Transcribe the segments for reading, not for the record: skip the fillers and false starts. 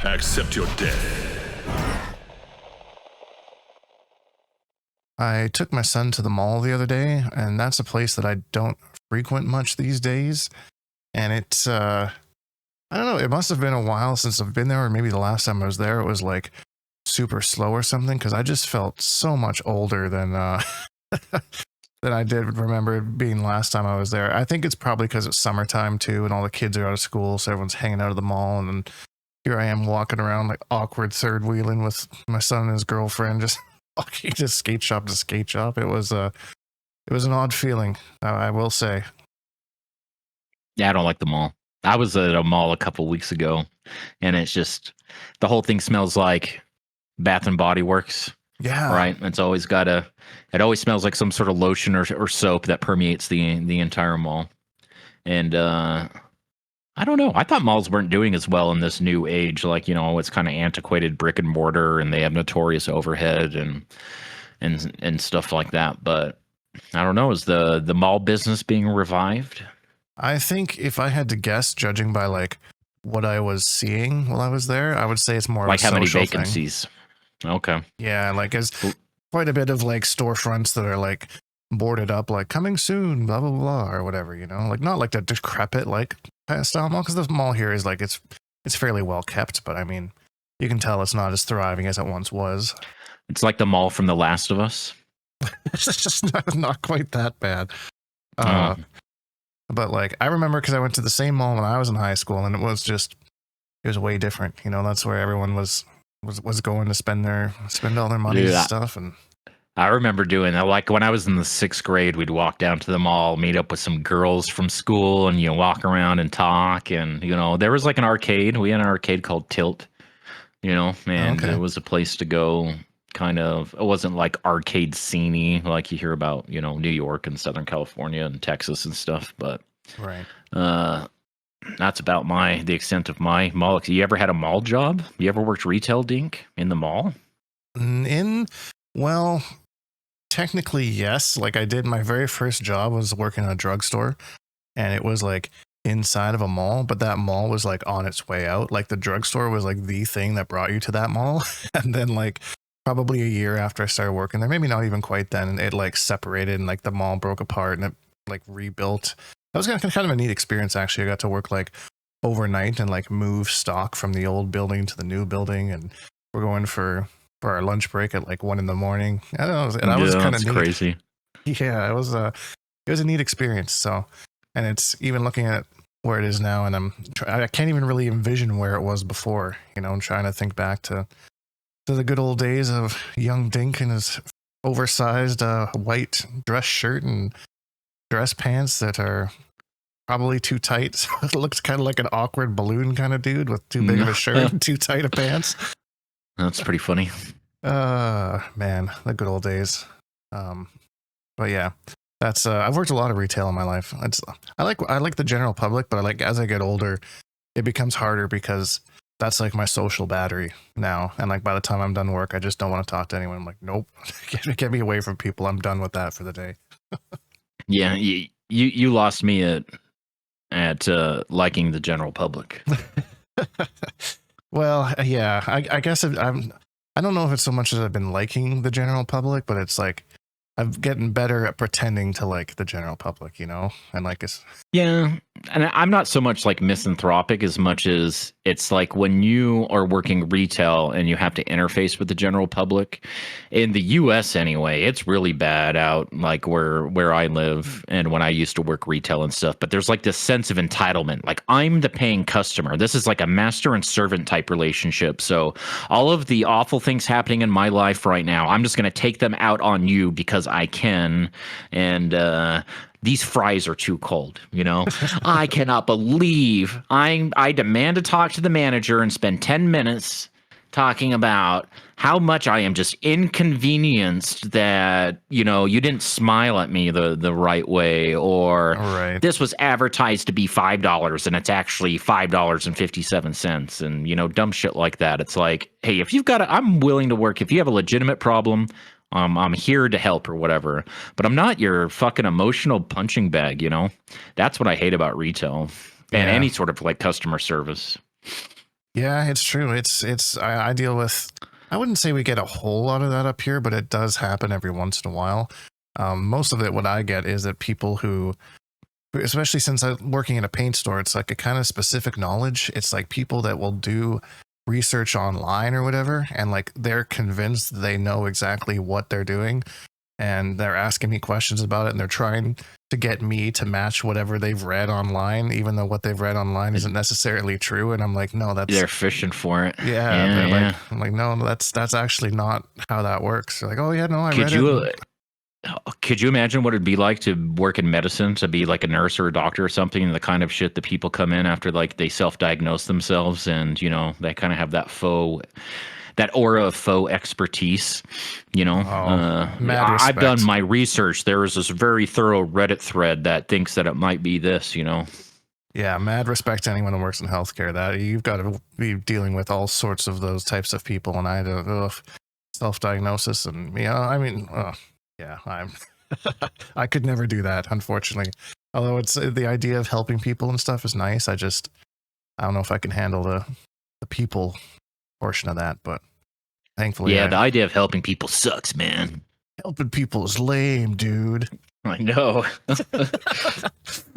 Accept your death. I took my son to the mall the other day, and that's a place that I don't frequent much these days. And it's, I don't know, it must have been a while since I've been there, or maybe the last time I was there, it was like super slow or something, because I just felt so much older than, than I did remember being last time I was there. I think it's probably because it's summertime too, and all the kids are out of school, so everyone's hanging out of the mall, and then here I am walking around like awkward third wheeling with my son and his girlfriend, just walking just skate shop to skate shop. It was an odd feeling, I will say. Yeah, I don't like the mall. I was at a mall a couple weeks ago, and it's just the whole thing smells like Bath and Body Works. Yeah, right. It always smells like some sort of lotion or soap that permeates the entire mall. And I don't know. I thought malls weren't doing as well in this new age. Like, it's kind of antiquated brick and mortar, and they have notorious overhead and stuff like that. But I don't know. Is the mall business being revived? I think if I had to guess, judging by like what I was seeing while I was there, I would say it's more like of a how many social vacancies. thing. Okay. Yeah, like there's quite a bit of like storefronts that are like boarded up, like coming soon, blah blah blah, or whatever. Like not like the decrepit like style mall, because the mall here is like it's fairly well kept, but I mean, you can tell it's not as thriving as it once was. It's like the mall from The Last of Us. It's just not quite that bad. But like I remember, because I went to the same mall when I was in high school, and it was way different. That's where everyone was going to spend all their money and stuff. And I remember doing that. Like when I was in the 6th grade, we'd walk down to the mall, meet up with some girls from school, and walk around and talk. And there was like an arcade. We had an arcade called Tilt. And it was a place to go. Kind of, it wasn't like arcade sceney like you hear about, New York and Southern California and Texas and stuff. But right, that's about the extent of my mall. You ever had a mall job? You ever worked retail, Dink, in the mall? Well, technically yes. Like I did, my very first job was working in a drugstore, and it was like inside of a mall, but that mall was like on its way out. Like the drugstore was like the thing that brought you to that mall, and then like probably a year after I started working there, maybe not even quite then, it like separated and like the mall broke apart and it like rebuilt. That was kind of a neat experience, actually. I got to work like overnight and like move stock from the old building to the new building, and we're going for our lunch break at like 1 a.m. I don't know, that was kind of crazy. Yeah, it was a neat experience. So, and it's even looking at where it is now, and I can't even really envision where it was before. I'm trying to think back to the good old days of young Dink in his oversized white dress shirt and dress pants that are probably too tight. So it looks kind of like an awkward balloon kind of dude with too big of a shirt and too tight of pants. That's pretty funny. Man, the good old days. But yeah, that's I've worked a lot of retail in my life. I like the general public, but as I get older, it becomes harder because that's like my social battery now. And like by the time I'm done work, I just don't want to talk to anyone. I'm like, nope, get me away from people. I'm done with that for the day. Yeah, you lost me at liking the general public. Well, yeah, I guess I don't know if it's so much as I've been liking the general public, but it's like I'm getting better at pretending to like the general public, and like it's. Yeah, and I'm not so much like misanthropic as much as it's like when you are working retail and you have to interface with the general public. In the U.S. anyway, it's really bad out like where I live and when I used to work retail and stuff. But there's like this sense of entitlement. Like I'm the paying customer. This is like a master and servant type relationship. So all of the awful things happening in my life right now, I'm just going to take them out on you because I can. And these fries are too cold, I cannot believe I demand to talk to the manager and spend 10 minutes talking about how much I am just inconvenienced that, you didn't smile at me the right way, or this was advertised to be $5 and it's actually $5.57, and, dumb shit like that. It's like, hey, if you've got I'm willing to work. If you have a legitimate problem, I'm here to help or whatever, but I'm not your fucking emotional punching bag, That's what I hate about retail and any sort of like customer service. Yeah, it's true. I deal with, I wouldn't say we get a whole lot of that up here, but it does happen every once in a while. Most of it, what I get is that people who, especially since I'm working in a paint store, it's like a kind of specific knowledge. It's like people that will do research online or whatever, and like they're convinced they know exactly what they're doing, and they're asking me questions about it, and they're trying to get me to match whatever they've read online, even though what they've read online isn't necessarily true. And I'm like, no, they're fishing for it. yeah, like, I'm like, no, that's actually not how that works. They're like, oh yeah, no, I read it. Could you imagine what it'd be like to work in medicine, to be like a nurse or a doctor or something, and the kind of shit that people come in after, like they self-diagnose themselves, and you know they kind of have that aura of faux expertise, you know. I've done my research. There is this very thorough Reddit thread that thinks that it might be this, you know. Yeah, mad respect to anyone who works in healthcare. That you've got to be dealing with all sorts of those types of people, and I don't self-diagnosis, and I mean, yeah, I could never do that, unfortunately. Although it's the idea of helping people and stuff is nice. I don't know if I can handle the people portion of that, but thankfully, yeah, the idea of helping people sucks, man. Helping people is lame, dude. I know.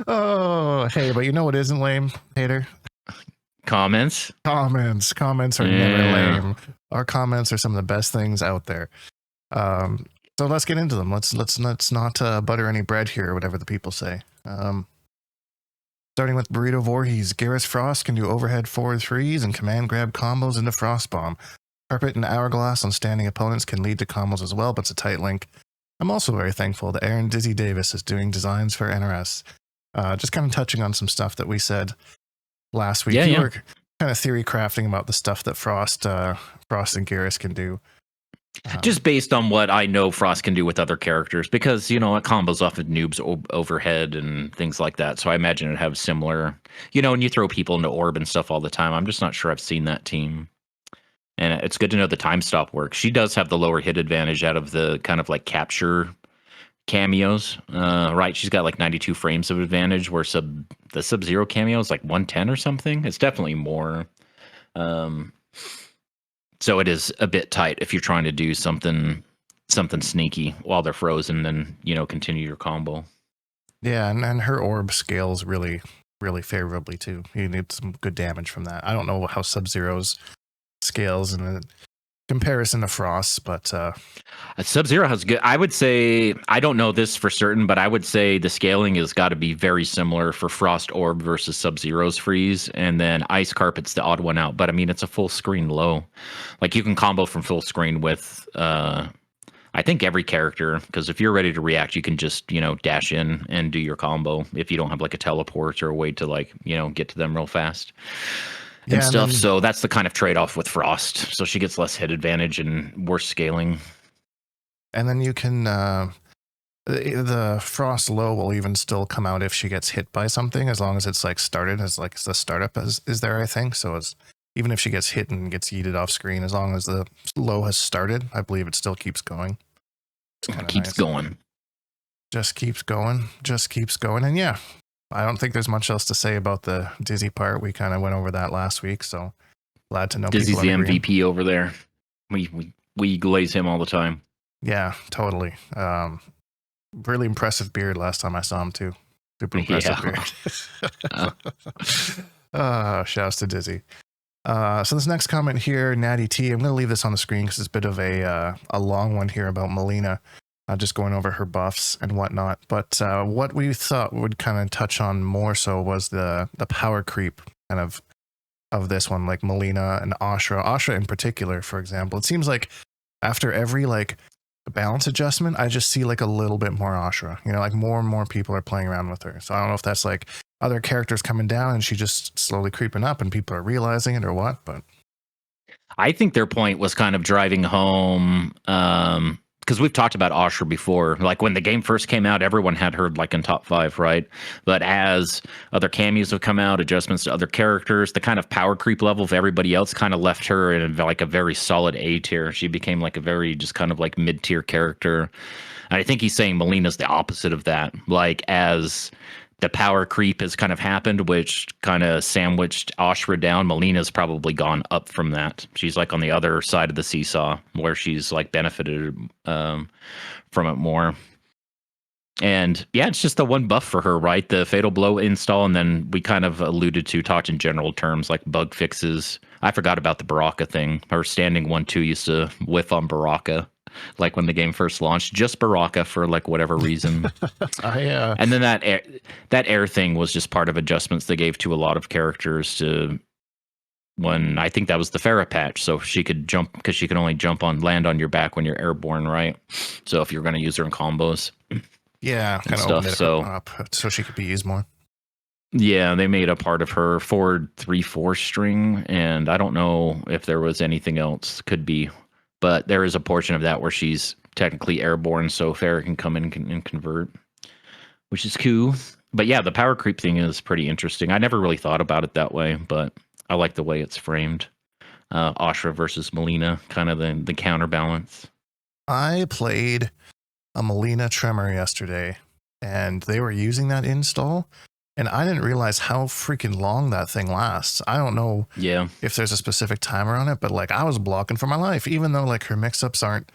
Oh, hey, but you know what isn't lame, hater? Comments are never lame. Our comments are some of the best things out there. So let's get into them. Let's not butter any bread here, or whatever the people say. Starting with Burrito Voorhees, Garrus Frost can do overhead forward threes and command grab combos into Frost Bomb. Carpet and Hourglass on standing opponents can lead to combos as well, but it's a tight link. I'm also very thankful that Aaron Dizzy Davis is doing designs for NRS. Just kind of touching on some stuff that we said last week. You were kind of theory crafting about the stuff that Frost and Garrus can do. Just based on what I know Frost can do with other characters, because, you know, it combos off of noobs overhead and things like that. So I imagine it'd have similar, you know, and you throw people into orb and stuff all the time. I'm just not sure I've seen that team. And it's good to know the time stop works. She does have the lower hit advantage out of the kind of like capture cameos, right? She's got like 92 frames of advantage, where the Sub-Zero cameo is like 110 or something. It's definitely more. So it is a bit tight if you're trying to do something sneaky while they're frozen, then, you know, continue your combo. Yeah, and her orb scales really, really favorably too. You need some good damage from that. I don't know how Sub-Zero's scales in a comparison to Frost, but Sub-Zero has good. I would say, I don't know this for certain, but I would say the scaling has got to be very similar for Frost Orb versus Sub-Zero's freeze, and then Ice Carpet's the odd one out. But I mean, it's a full screen low. Like you can combo from full screen with I think every character, because if you're ready to react, you can just, you know, dash in and do your combo if you don't have like a teleport or a way to, like, you know, get to them real fast. And stuff. So that's the kind of trade-off with Frost. So she gets less hit advantage and worse scaling. And then you can the Frost low will even still come out if she gets hit by something, as long as it's like started, as like the startup is there, I think. So it's even if she gets hit and gets yeeted off screen, as long as the low has started, I believe it still keeps going. Keeps going. Just keeps going. And yeah, I don't think there's much else to say about the Dizzy part. We kind of went over that last week, so glad to know Dizzy's the MVP over there. We glaze him all the time. Yeah, totally. Really impressive beard last time I saw him too. Super impressive beard. Shouts to Dizzy. So this next comment here, Natty T, I'm going to leave this on the screen because it's a bit of a long one here about Melina. Just going over her buffs and whatnot. But what we thought would kind of touch on more so was the power creep kind of this one, like Melina and Ashra. Ashra in particular, for example. It seems like after every like balance adjustment, I just see like a little bit more Ashra. You know, like more and more people are playing around with her. So I don't know if that's like other characters coming down and she just slowly creeping up and people are realizing it or what, but I think their point was kind of driving home because we've talked about Ashra before. Like when the game first came out, everyone had her like in top 5, right? But as other cameos have come out, adjustments to other characters, the kind of power creep level of everybody else kind of left her in like a very solid A tier. She became like a very just kind of like mid-tier character. And I think he's saying Melina's the opposite of that. Like as the power creep has kind of happened, which kind of sandwiched Ashra down. Melina's probably gone up from that. She's like on the other side of the seesaw where she's like benefited from it more. And yeah, it's just the one buff for her, right? The Fatal Blow install, and then we kind of alluded to, talked in general terms like bug fixes. I forgot about the Baraka thing. Her standing 1-2 used to whiff on Baraka, like when the game first launched. Just Baraka for like whatever reason. And then that air thing was just part of adjustments they gave to a lot of characters to when I think that was the Farah patch, so she could jump because she can only land on your back when you're airborne, right? So if you're going to use her in combos. Yeah, kind of opened it up so she could be used more. Yeah, they made a part of her forward 3/4 string, and I don't know if there was anything else. Could be, but there is a portion of that where she's technically airborne, so Farah can come in and convert, which is cool. But yeah, the power creep thing is pretty interesting. I never really thought about it that way, but I like the way it's framed. Ashra versus Melina, kind of the counterbalance. I played a Melina Tremor yesterday, and they were using that install, and I didn't realize how freaking long that thing lasts. I don't know if there's a specific timer on it, but like I was blocking for my life, even though like her mix-ups aren't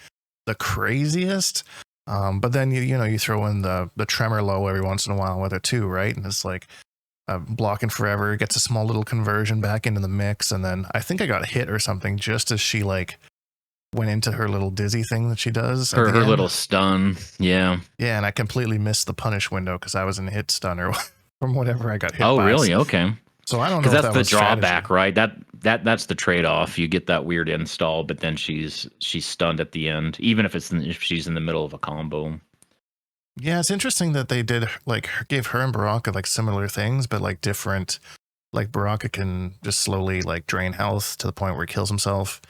the craziest. But then you throw in the Tremor low every once in a while with it too, right? And it's like blocking forever, gets a small little conversion back into the mix, and then I think I got hit or something just as she like went into her little dizzy thing that she does. Her little stun. Yeah. Yeah, and I completely missed the punish window because I was in hit stun or from whatever I got hit by. Oh, really? Okay. So I don't know. Because that's the drawback, right? That's the trade-off. You get that weird install, but then she's stunned at the end, even if she's in the middle of a combo. Yeah, it's interesting that they did like gave her and Baraka like similar things, but like different. Like Baraka can just slowly like drain health to the point where he kills himself.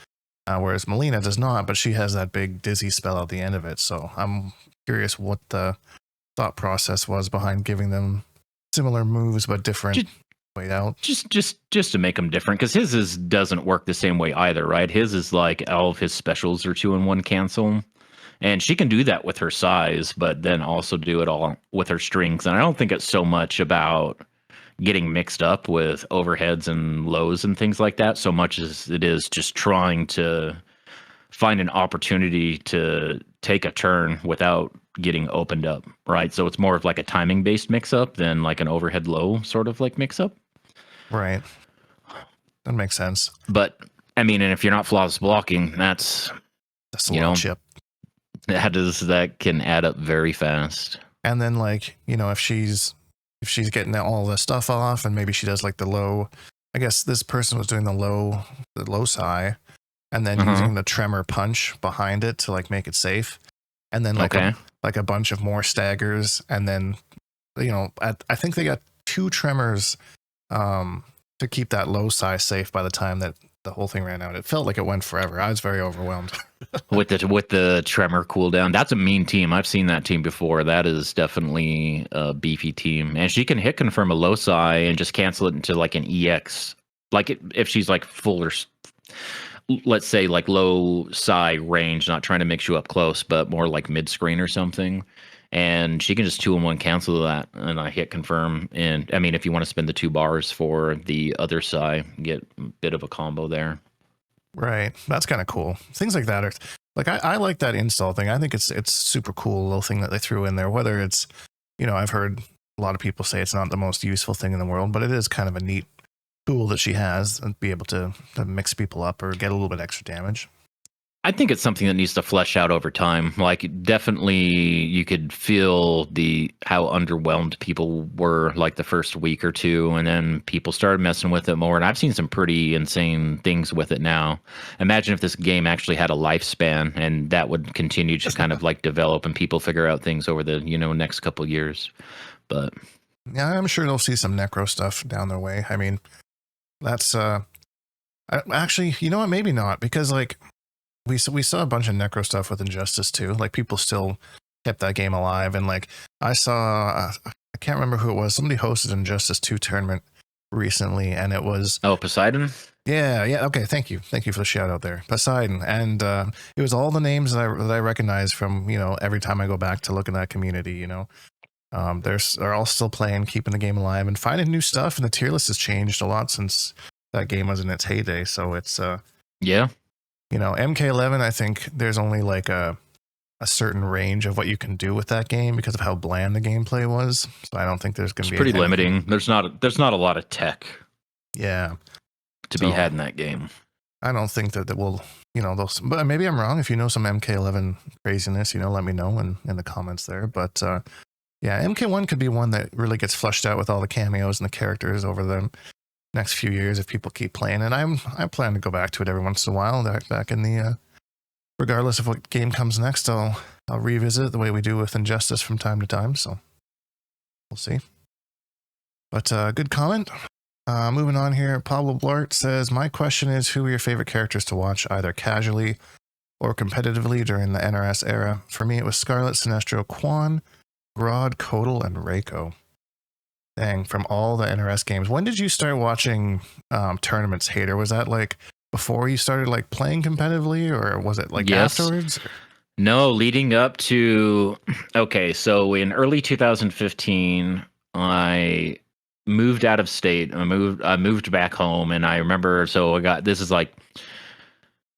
Whereas Melina does not, but she has that big dizzy spell at the end of it. So I'm curious what the thought process was behind giving them similar moves but different way out. Just to make them different, because his doesn't work the same way either, right? His is like all of his specials are 2-in-1 cancel, and she can do that with her size, but then also do it all with her strings. And I don't think it's so much about getting mixed up with overheads and lows and things like that so much as it is just trying to find an opportunity to take a turn without getting opened up, right? So it's more of like a timing based mix up than like an overhead low sort of like mix up. Right. That makes sense. But I mean, and if you're not flawless blocking, that's a little chip. That can add up very fast. And then like, if she's getting all the stuff off, and maybe she does like the low, I guess this person was doing the low psi, and then using the tremor punch behind it to like make it safe, and then like a bunch of more staggers, and then I think they got 2 tremors to keep that low psi safe by the time that the whole thing ran out. It felt like it went forever. I was very overwhelmed. with the tremor cooldown. That's a mean team. I've seen that team before. That is definitely a beefy team. And she can hit confirm a low psi and just cancel it into like an EX. Like if she's like full or let's say like low psi range, not trying to mix you up close, but more like mid screen or something. And she can just 2-in-1 cancel that, and I hit confirm. And I mean, if you want to spend the 2 bars for the other side, get a bit of a combo there. Right, that's kind of cool. Things like that are like I like that install thing. I think it's super cool little thing that they threw in there. Whether it's I've heard a lot of people say it's not the most useful thing in the world, but it is kind of a neat tool that she has and be able to mix people up or get a little bit extra damage. I think it's something that needs to flesh out over time. Like definitely you could feel how underwhelmed people were like the first week or two, and then people started messing with it more. And I've seen some pretty insane things with it now. Imagine if this game actually had a lifespan and that would continue to kind of like develop and people figure out things over the, next couple of years. But yeah, I'm sure they'll see some necro stuff down their way. I mean, that's actually, you know what? Maybe not, because like, we saw a bunch of necro stuff with Injustice too. Like people still kept that game alive, and like I saw, I can't remember who it was. Somebody hosted Injustice 2 tournament recently, and it was Poseidon. Yeah. Okay, thank you for the shout out there, Poseidon, and it was all the names that I recognize from every time I go back to look in that community. They're all still playing, keeping the game alive, and finding new stuff. And the tier list has changed a lot since that game was in its heyday. So it's Yeah. MK11. I think there's only like a certain range of what you can do with that game because of how bland the gameplay was. So I don't think there's going to be pretty limiting. There's not a lot of tech. Yeah. To be had in that game. I don't think that will, those, but maybe I'm wrong. If you know some MK11 craziness, let me know in the comments there. But yeah, MK1 could be one that really gets flushed out with all the cameos and the characters over the next few years if people keep playing. And I plan to go back to it every once in a while. Back in the regardless of what game comes next, I'll revisit it the way we do with Injustice from time to time. So we'll see. But good comment. Moving on here, Pablo Blart says, my question is, who are your favorite characters to watch, either casually or competitively during the NRS era? For me, it was Scarlet, Sinestro, Quan, Grodd, Kotal, and Reiko. Dang, from all the NRS games. When did you start watching tournaments, Hater? Was that like before you started like playing competitively, or was it like afterwards? No, leading up to, okay, so in early 2015, I moved out of state. I moved back home, and I remember, so this is like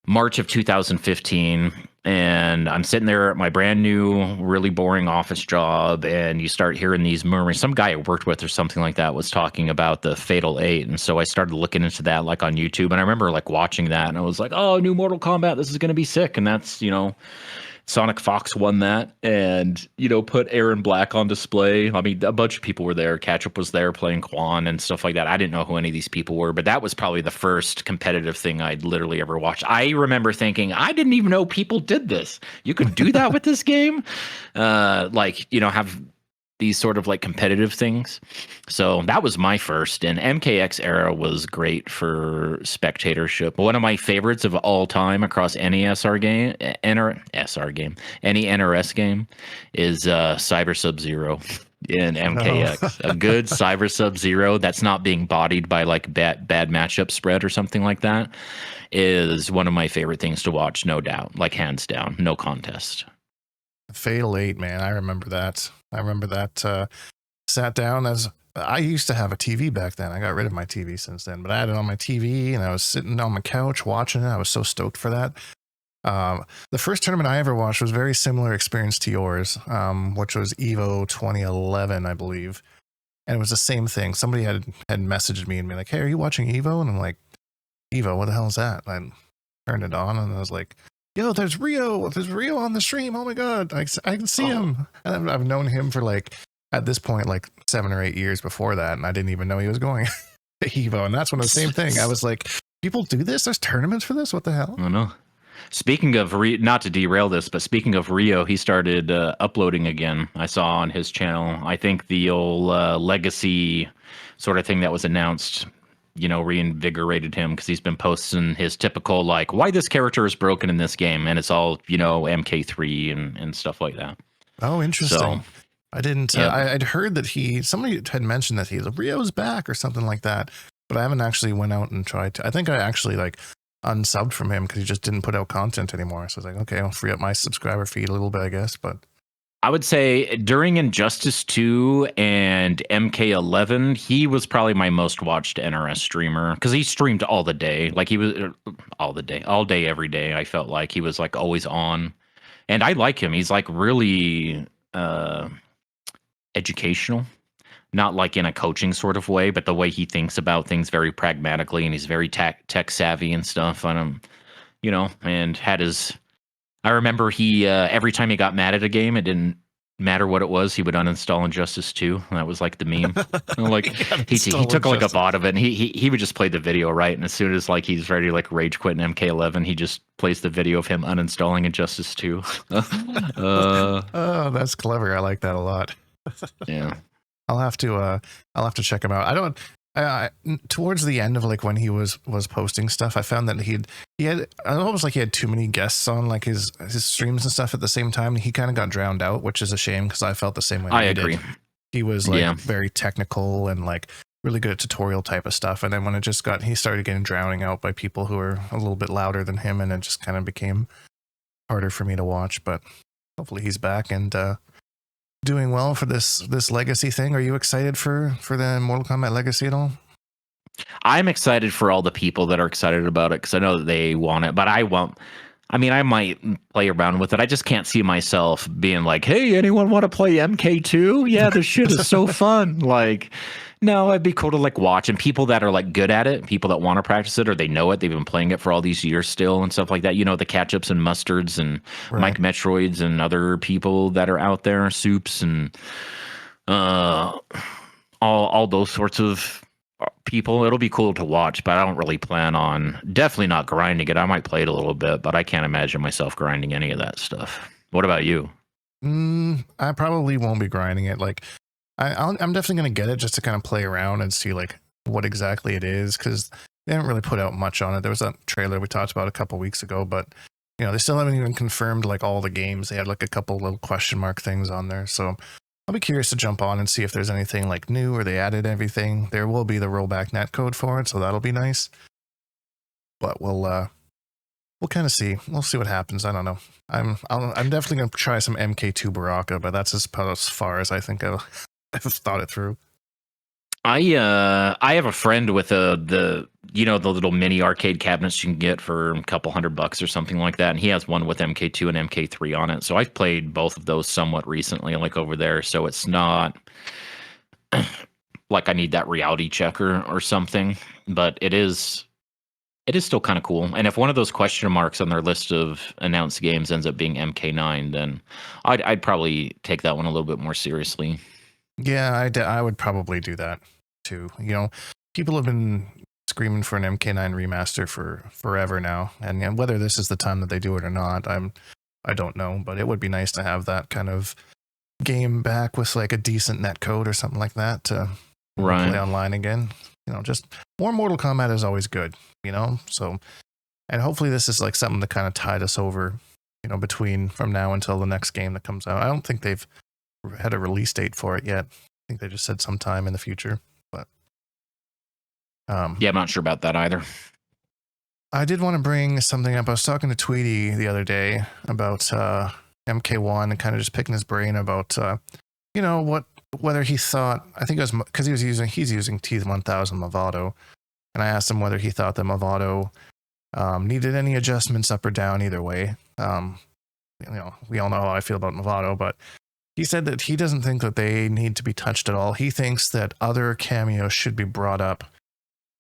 March of 2015, and I'm sitting there at my brand new, really boring office job, and you start hearing these murmurs. Some guy I worked with or something like that was talking about the Fatal 8, and so I started looking into that like on YouTube, and I remember like watching that, and I was like, oh, new Mortal Kombat, this is going to be sick, and that's, Sonic Fox won that and, put Aaron Black on display. I mean, a bunch of people were there. Ketchup was there playing Quan and stuff like that. I didn't know who any of these people were, but that was probably the first competitive thing I'd literally ever watched. I remember thinking, I didn't even know people did this. You could do that with this game? Have these sort of like competitive things. So that was my first, and MKX era was great for spectatorship. One of my favorites of all time across any SR game, any NRS game is Cyber Sub-Zero in MKX. A good Cyber Sub-Zero that's not being bodied by like bad matchup spread or something like that is one of my favorite things to watch, no doubt, like hands down, no contest. Fatal 8, man. I remember that. Sat down as I used to have a TV back then. I got rid of my TV since then, but I had it on my TV and I was sitting on my couch watching it. I was so stoked for that. The first tournament I ever watched was very similar experience to yours, which was Evo 2011, I believe. And it was the same thing. Somebody had messaged me and been like, hey, are you watching Evo? And I'm like, Evo, what the hell is that? And I turned it on and I was like, yo, there's Rio on the stream. Oh my God. I can see him. And I've known him for like, at this point, like 7 or 8 years before that. And I didn't even know he was going to Evo. And that's when the same thing. I was like, people do this? There's tournaments for this? What the hell? I know. Speaking of, not to derail this, but speaking of Rio, he started uploading again. I saw on his channel. I think the old legacy sort of thing that was announced, reinvigorated him because he's been posting his typical, like, why this character is broken in this game. And it's all, MK3 and stuff like that. Oh, interesting. So, I didn't, I'd heard that somebody had mentioned that Rio's back or something like that, but I haven't actually went out and tried to. I think I actually like unsubbed from him because he just didn't put out content anymore. So I was like, okay, I'll free up my subscriber feed a little bit, I guess. But I would say during Injustice 2 and MK11, he was probably my most watched NRS streamer because he streamed all the day. Like he was all day, every day. I felt like he was like always on. And I like him. He's like really educational, not like in a coaching sort of way, but the way he thinks about things very pragmatically, and he's very tech savvy and stuff. And and had his. I remember he every time he got mad at a game, it didn't matter what it was, he would uninstall Injustice 2. That was like the meme. Like he took like a bot of it, and he would just play the video, right? And as soon as like he's ready to like rage quit in MK11, he just plays the video of him uninstalling Injustice 2. Oh, that's clever. I like that a lot. Yeah. I'll have to check him out. Towards the end of like when he was posting stuff, I found that he had almost like he had too many guests on like his streams and stuff at the same time. He kind of got drowned out, which is a shame because I felt the same way. I agree. He was like very technical and like really good at tutorial type of stuff. And then when he started getting drowning out by people who were a little bit louder than him, and it just kind of became harder for me to watch. But hopefully he's back and doing well for this Legacy thing. Are you excited for the Mortal Kombat Legacy at all? I'm excited for all the people that are excited about it because I know that they want it, but I won't. I mean, I might play around with it. I just can't see myself being like, "Hey, anyone want to play MK2? Yeah, this shit is so fun." Like, no, it'd be cool to like watch, and people that are like good at it, people that want to practice it or they know it, they've been playing it for all these years still and stuff like that. You know, the catch ups and mustards and Mike Metroids and other people that are out there, soups and all those sorts of people. It'll be cool to watch, but I don't really plan on definitely not grinding it. I might play it a little bit, but I can't imagine myself grinding any of that stuff. What about you? I probably won't be grinding it. Like I'm definitely going to get it just to kind of play around and see like what exactly it is, because they haven't really put out much on it. There was a trailer we talked about a couple weeks ago, but you know, they still haven't even confirmed like all the games. They had like a couple little question mark things on there. So I'll be curious to jump on and see if there's anything like new or they added everything. There will be the rollback netcode for it, so that'll be nice. But we'll kind of see. We'll see what happens. I don't know. I'm definitely gonna try some MK2 Baraka, but that's as far as I think I've thought it through. I have a friend with the little mini arcade cabinets you can get for a couple $100 or something like that, and he has one with MK2 and MK3 on it. So I've played both of those somewhat recently, like over there. So it's not like I need that reality checker or something, but it is still kind of cool. And if one of those question marks on their list of announced games ends up being MK9, then I'd probably take that one a little bit more seriously. Yeah, I would probably do that too. You know, people have been screaming for an MK9 remaster for forever now, and whether this is the time that they do it or not, I don't know. But it would be nice to have that kind of game back with like a decent netcode or something like that to play online again. You know, just more Mortal Kombat is always good. You know, so and hopefully this is like something to kind of tide us over. You know, between from now until the next game that comes out. I don't think they've had a release date for it yet. I think they just said sometime in the future, but yeah, I'm not sure about that either. I did want to bring something up. I was talking to Tweety the other day about MK1 and kind of just picking his brain about you know, whether he thought, I think it was because he's using T1000 Movado, and I asked him whether he thought that Movado needed any adjustments up or down either way. You know, we all know how I feel about Movado, but he said that he doesn't think that they need to be touched at all. He thinks that other cameos should be brought up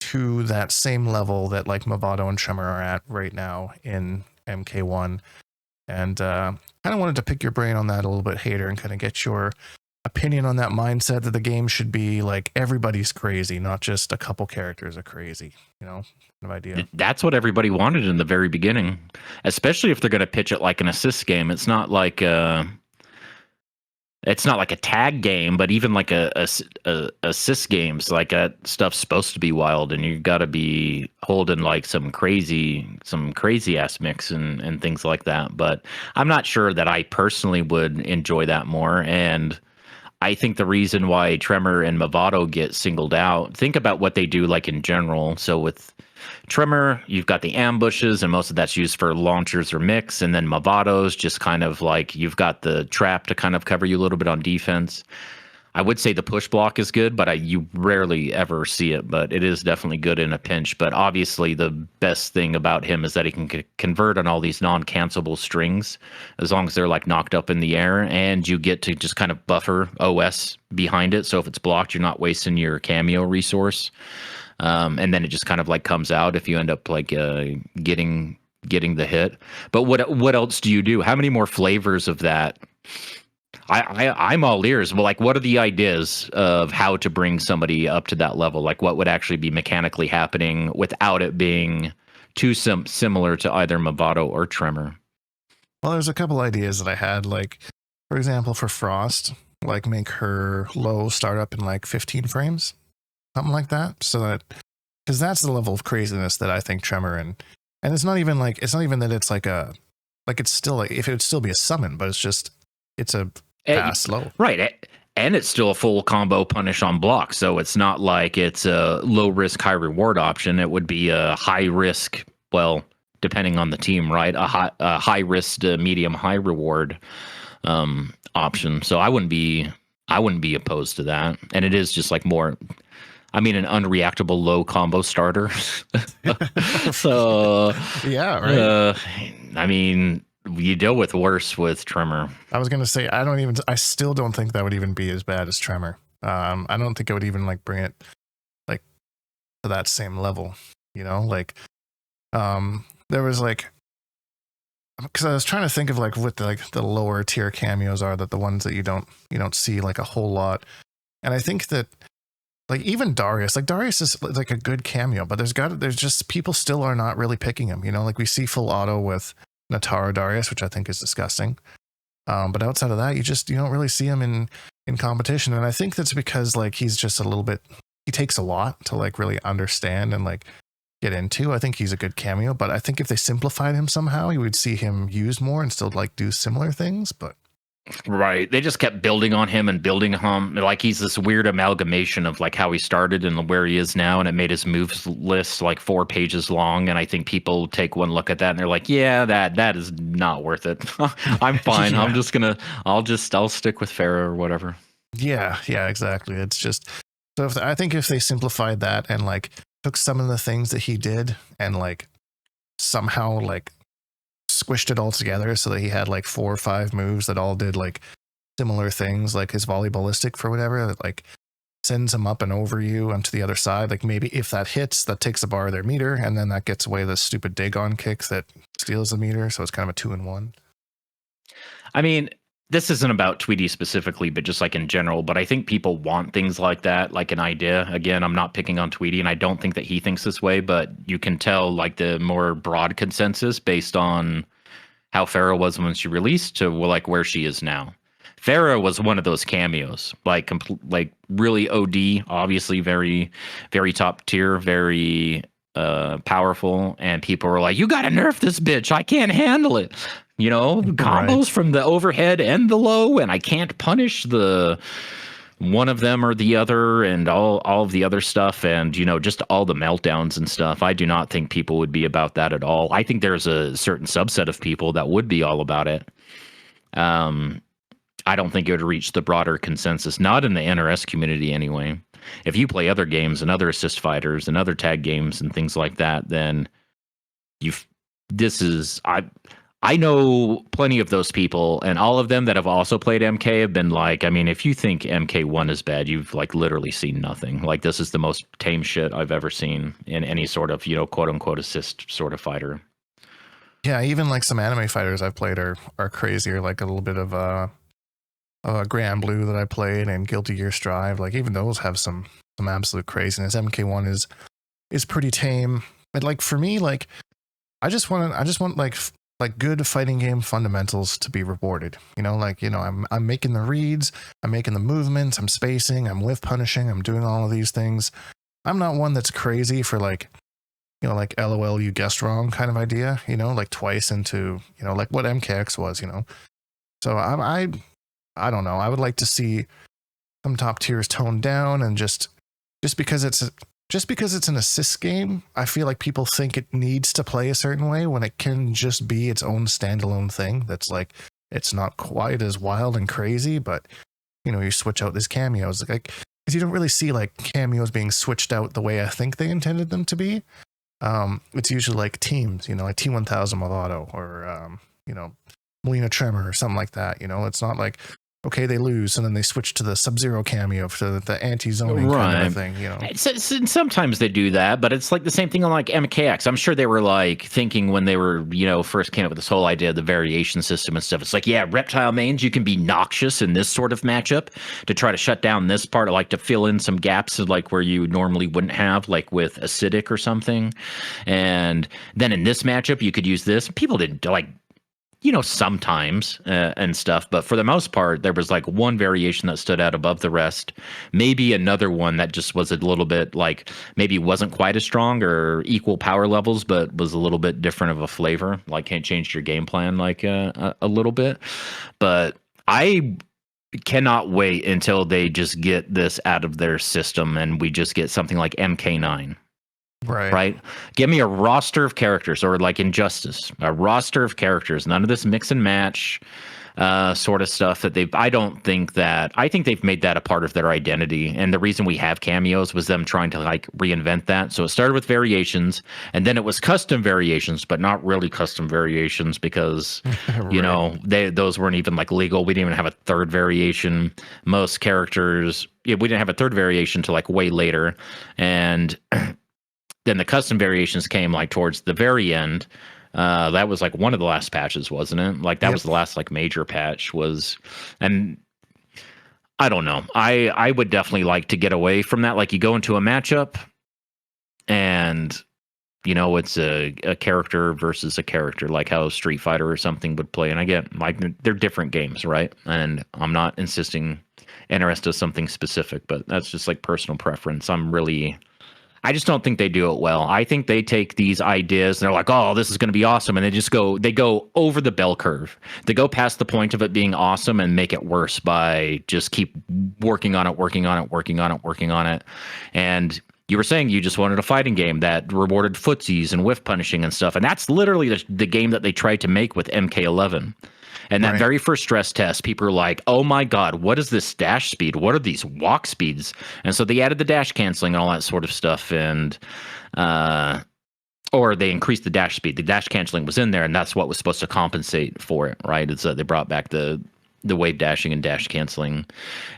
to that same level that like Movado and Tremor are at right now in MK1. And kind of wanted to pick your brain on that a little bit, Hater, and kind of get your opinion on that mindset that the game should be like everybody's crazy, not just a couple characters are crazy, you know, kind of idea. That's what everybody wanted in the very beginning, especially if they're going to pitch it like an assist game. It's not like a tag game, but even like a assist games, like that stuff's supposed to be wild, and you got to be holding like some crazy ass mix and things like that. But I'm not sure that I personally would enjoy that more. And I think the reason why Tremor and Movado get singled out, think about what they do like in general. So with Tremor, you've got the ambushes, and most of that's used for launchers or mix. And then Movado's just kind of like you've got the trap to kind of cover you a little bit on defense. I would say the push block is good, but you rarely ever see it. But it is definitely good in a pinch. But obviously, the best thing about him is that he can convert on all these non-cancelable strings as long as they're like knocked up in the air, and you get to just kind of buffer OS behind it. So if it's blocked, you're not wasting your Kameo resource. And then it just kind of like comes out if you end up like getting the hit. But what else do you do? How many more flavors of that? I'm all ears. Well, like, what are the ideas of how to bring somebody up to that level? Like, what would actually be mechanically happening without it being too similar to either Movado or Tremor? Well, there's a couple ideas that I had. Like, for example, for Frost, like make her low start up in like 15 frames, something like that. So that, because that's the level of craziness that I think Tremor and it's not even that it's like it's still like, if it would still be a summon, but it's a fast low. Right. And it's still a full combo punish on block. So it's not like it's a low risk, high reward option. It would be a high risk, well, depending on the team, right? A high risk, medium, high reward option. So I wouldn't be opposed to that. And it is just like more, I mean, an unreactable low combo starter. So yeah, right. I mean, you deal with worse with Tremor. I was gonna say I still don't think that would even be as bad as Tremor. I don't think it would even like bring it like to that same level. You know, like there was like, because I was trying to think of like what the lower tier cameos are, that the ones that you don't see like a whole lot. And I think that like even Darius is like a good cameo, but there's just people still are not really picking him. You know, like we see full auto with Natara Darius, which I think is disgusting. But outside of that, you don't really see him in competition. And I think that's because like he's just he takes a lot to like really understand and like get into. I think he's a good cameo, but I think if they simplified him somehow, you would see him used more and still like do similar things. But right, they just kept building on him and building him, like he's this weird amalgamation of like how he started and where he is now, and it made his moves list like 4 pages long. And I think people take one look at that and they're like, yeah, that is not worth it. I'm fine. Yeah. I'll stick with Farah or whatever. Yeah, exactly. It's just, so I think if they simplified that and like took some of the things that he did and like somehow like squished it all together so that he had like 4 or 5 moves that all did like similar things, like his volley ballistic for whatever, that like sends him up and over you onto the other side. Like maybe if that hits, that takes a bar of their meter, and then that gets away the stupid Dagon kicks that steals the meter. So it's kind of a 2-in-1. I mean, this isn't about Tweety specifically, but just like in general. But I think people want things like that, like an idea. Again, I'm not picking on Tweety, and I don't think that he thinks this way, but you can tell like the more broad consensus based on how Farah was when she released to like where she is now. Farah was one of those cameos, like like really OD, obviously very, very top tier, very powerful, and people were like, "You got to nerf this bitch! I can't handle it." You know, combos from the overhead and the low, and I can't punish the one of them or the other, and all of the other stuff, and you know, just all the meltdowns and stuff. I do not think people would be about that at all. I think there's a certain subset of people that would be all about it. I don't think it would reach the broader consensus, not in the NRS community anyway. If you play other games and other assist fighters and other tag games and things like that, then I know plenty of those people, and all of them that have also played MK have been like, I mean, if you think MK1 is bad, you've like literally seen nothing. Like this is the most tame shit I've ever seen in any sort of, you know, quote unquote assist sort of fighter. Yeah, even like some anime fighters I've played are crazier, like a little bit of Grand Blue that I played and Guilty Gear Strive. Like even those have some absolute craziness. MK1 is pretty tame. But like for me, like I just want like good fighting game fundamentals to be rewarded. You know, like, you know, I'm making the reads, I'm making the movements, I'm spacing, I'm whiff punishing, I'm doing all of these things. I'm not one that's crazy for like, you know, like LOL you guessed wrong kind of idea, you know, like twice into, you know, like what MKX was, you know. So I don't know. I would like to see some top tiers toned down, and just because it's an assist game, I feel like people think it needs to play a certain way when it can just be its own standalone thing. That's like, it's not quite as wild and crazy, but you know, you switch out these cameos, like, because you don't really see like cameos being switched out the way I think they intended them to be. It's usually like teams, you know, like T1000 with auto, or you know, Melina Tremor or something like that. You know, it's not like, okay, they lose, and then they switch to the Sub-Zero cameo for the anti-zoning kind of thing, you know. Sometimes they do that, but it's like the same thing on like MKX. I'm sure they were like thinking when they were, you know, first came up with this whole idea of the variation system and stuff. It's like, yeah, reptile mains, you can be noxious in this sort of matchup to try to shut down this part, like to fill in some gaps of like where you normally wouldn't have, like with acidic or something. And then in this matchup, you could use this. People didn't like, you know, sometimes and stuff, but for the most part, there was like one variation that stood out above the rest. Maybe another one that just was a little bit like, maybe wasn't quite as strong or equal power levels, but was a little bit different of a flavor. Like, can't change your game plan like a little bit. But I cannot wait until they just get this out of their system and we just get something like MK9. Right. Give me a roster of characters, or like Injustice, a roster of characters. None of this mix and match. sort of stuff that I think they've made that a part of their identity. And the reason we have cameos was them trying to like reinvent that. So it started with variations, and then it was custom variations, but not really custom variations because you know those weren't even like legal. We didn't even have a third variation. Most characters, we didn't have a third variation till like way later, and then the custom variations came like towards the very end. That was like one of the last patches, wasn't it? Like that was the last like major patch was, and I don't know. I would definitely like to get away from that. Like you go into a matchup and you know, it's a character versus a character, like how Street Fighter or something would play. And I get like they're different games, right? And I'm not insisting NRS does something specific, but that's just like personal preference. I just don't think they do it well. I think they take these ideas and they're like, oh, this is going to be awesome. And they go over the bell curve. They go past the point of it being awesome and make it worse by just keep working on it. And you were saying you just wanted a fighting game that rewarded footsies and whiff punishing and stuff. And that's literally the game that they tried to make with MK11. And that very first stress test, people are like, oh my God, what is this dash speed? What are these walk speeds? And so they added the dash canceling and all that sort of stuff. And, or they increased the dash speed. The dash canceling was in there, and that's what was supposed to compensate for it, right? It's they brought back the wave dashing and dash canceling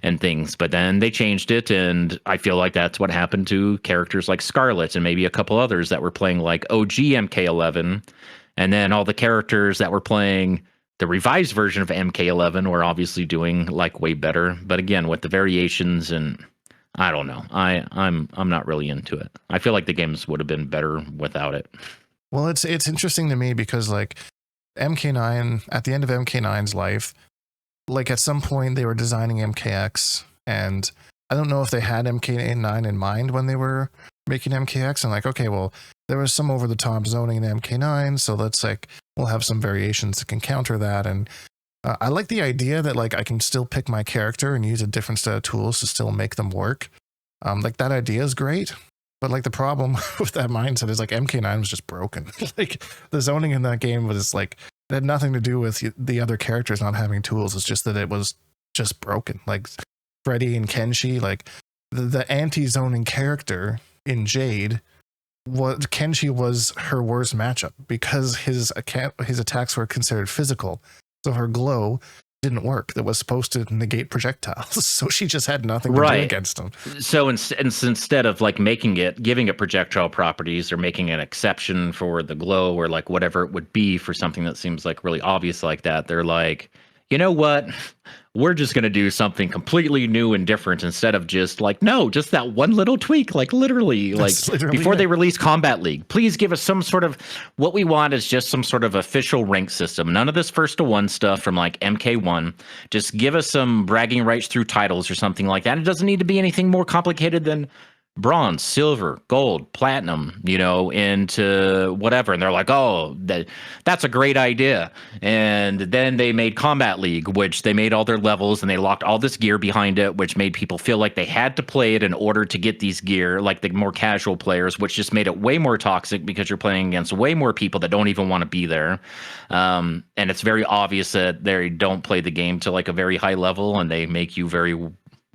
and things. But then they changed it, and I feel like that's what happened to characters like Scarlet and maybe a couple others that were playing like OG MK11. And then all the characters that were playing the revised version of MK11 were obviously doing like way better, but again with the variations, and I don't know. I'm not really into it. I feel like the games would have been better without it. Well, it's interesting to me because like MK9 at the end of MK9's life, like at some point they were designing MKX, and I don't know if they had MK9 in mind when they were making MKX. And like, okay, well, there was some over the top zoning in MK9, so let's like we'll have some variations that can counter that. And I like the idea that like I can still pick my character and use a different set of tools to still make them work. Like that idea is great, but like the problem with that mindset is like MK9 was just broken. Like the zoning in that game was like it had nothing to do with the other characters not having tools. It's just that it was just broken. Like Freddy and Kenshi, like the anti-zoning character in Jade. Kenshi was her worst matchup because his attacks were considered physical, so her glow didn't work. That was supposed to negate projectiles, so she just had nothing to do against him. So instead of like giving it projectile properties or making an exception for the glow or like whatever it would be for something that seems like really obvious like that, they're like, you know what? We're just going to do something completely new and different instead of just like, no, just that one little tweak, like literally before they release Combat League, please give us some sort of, what we want is just some sort of official rank system. None of this 1-to-1 stuff from like MK1. Just give us some bragging rights through titles or something like that. It doesn't need to be anything more complicated than bronze, silver, gold, platinum, you know, into whatever. And they're like, oh, that's a great idea. And then they made Combat League, which they made all their levels and they locked all this gear behind it, which made people feel like they had to play it in order to get these gear, like the more casual players, which just made it way more toxic because you're playing against way more people that don't even want to be there. And it's very obvious that they don't play the game to like a very high level, and they make you very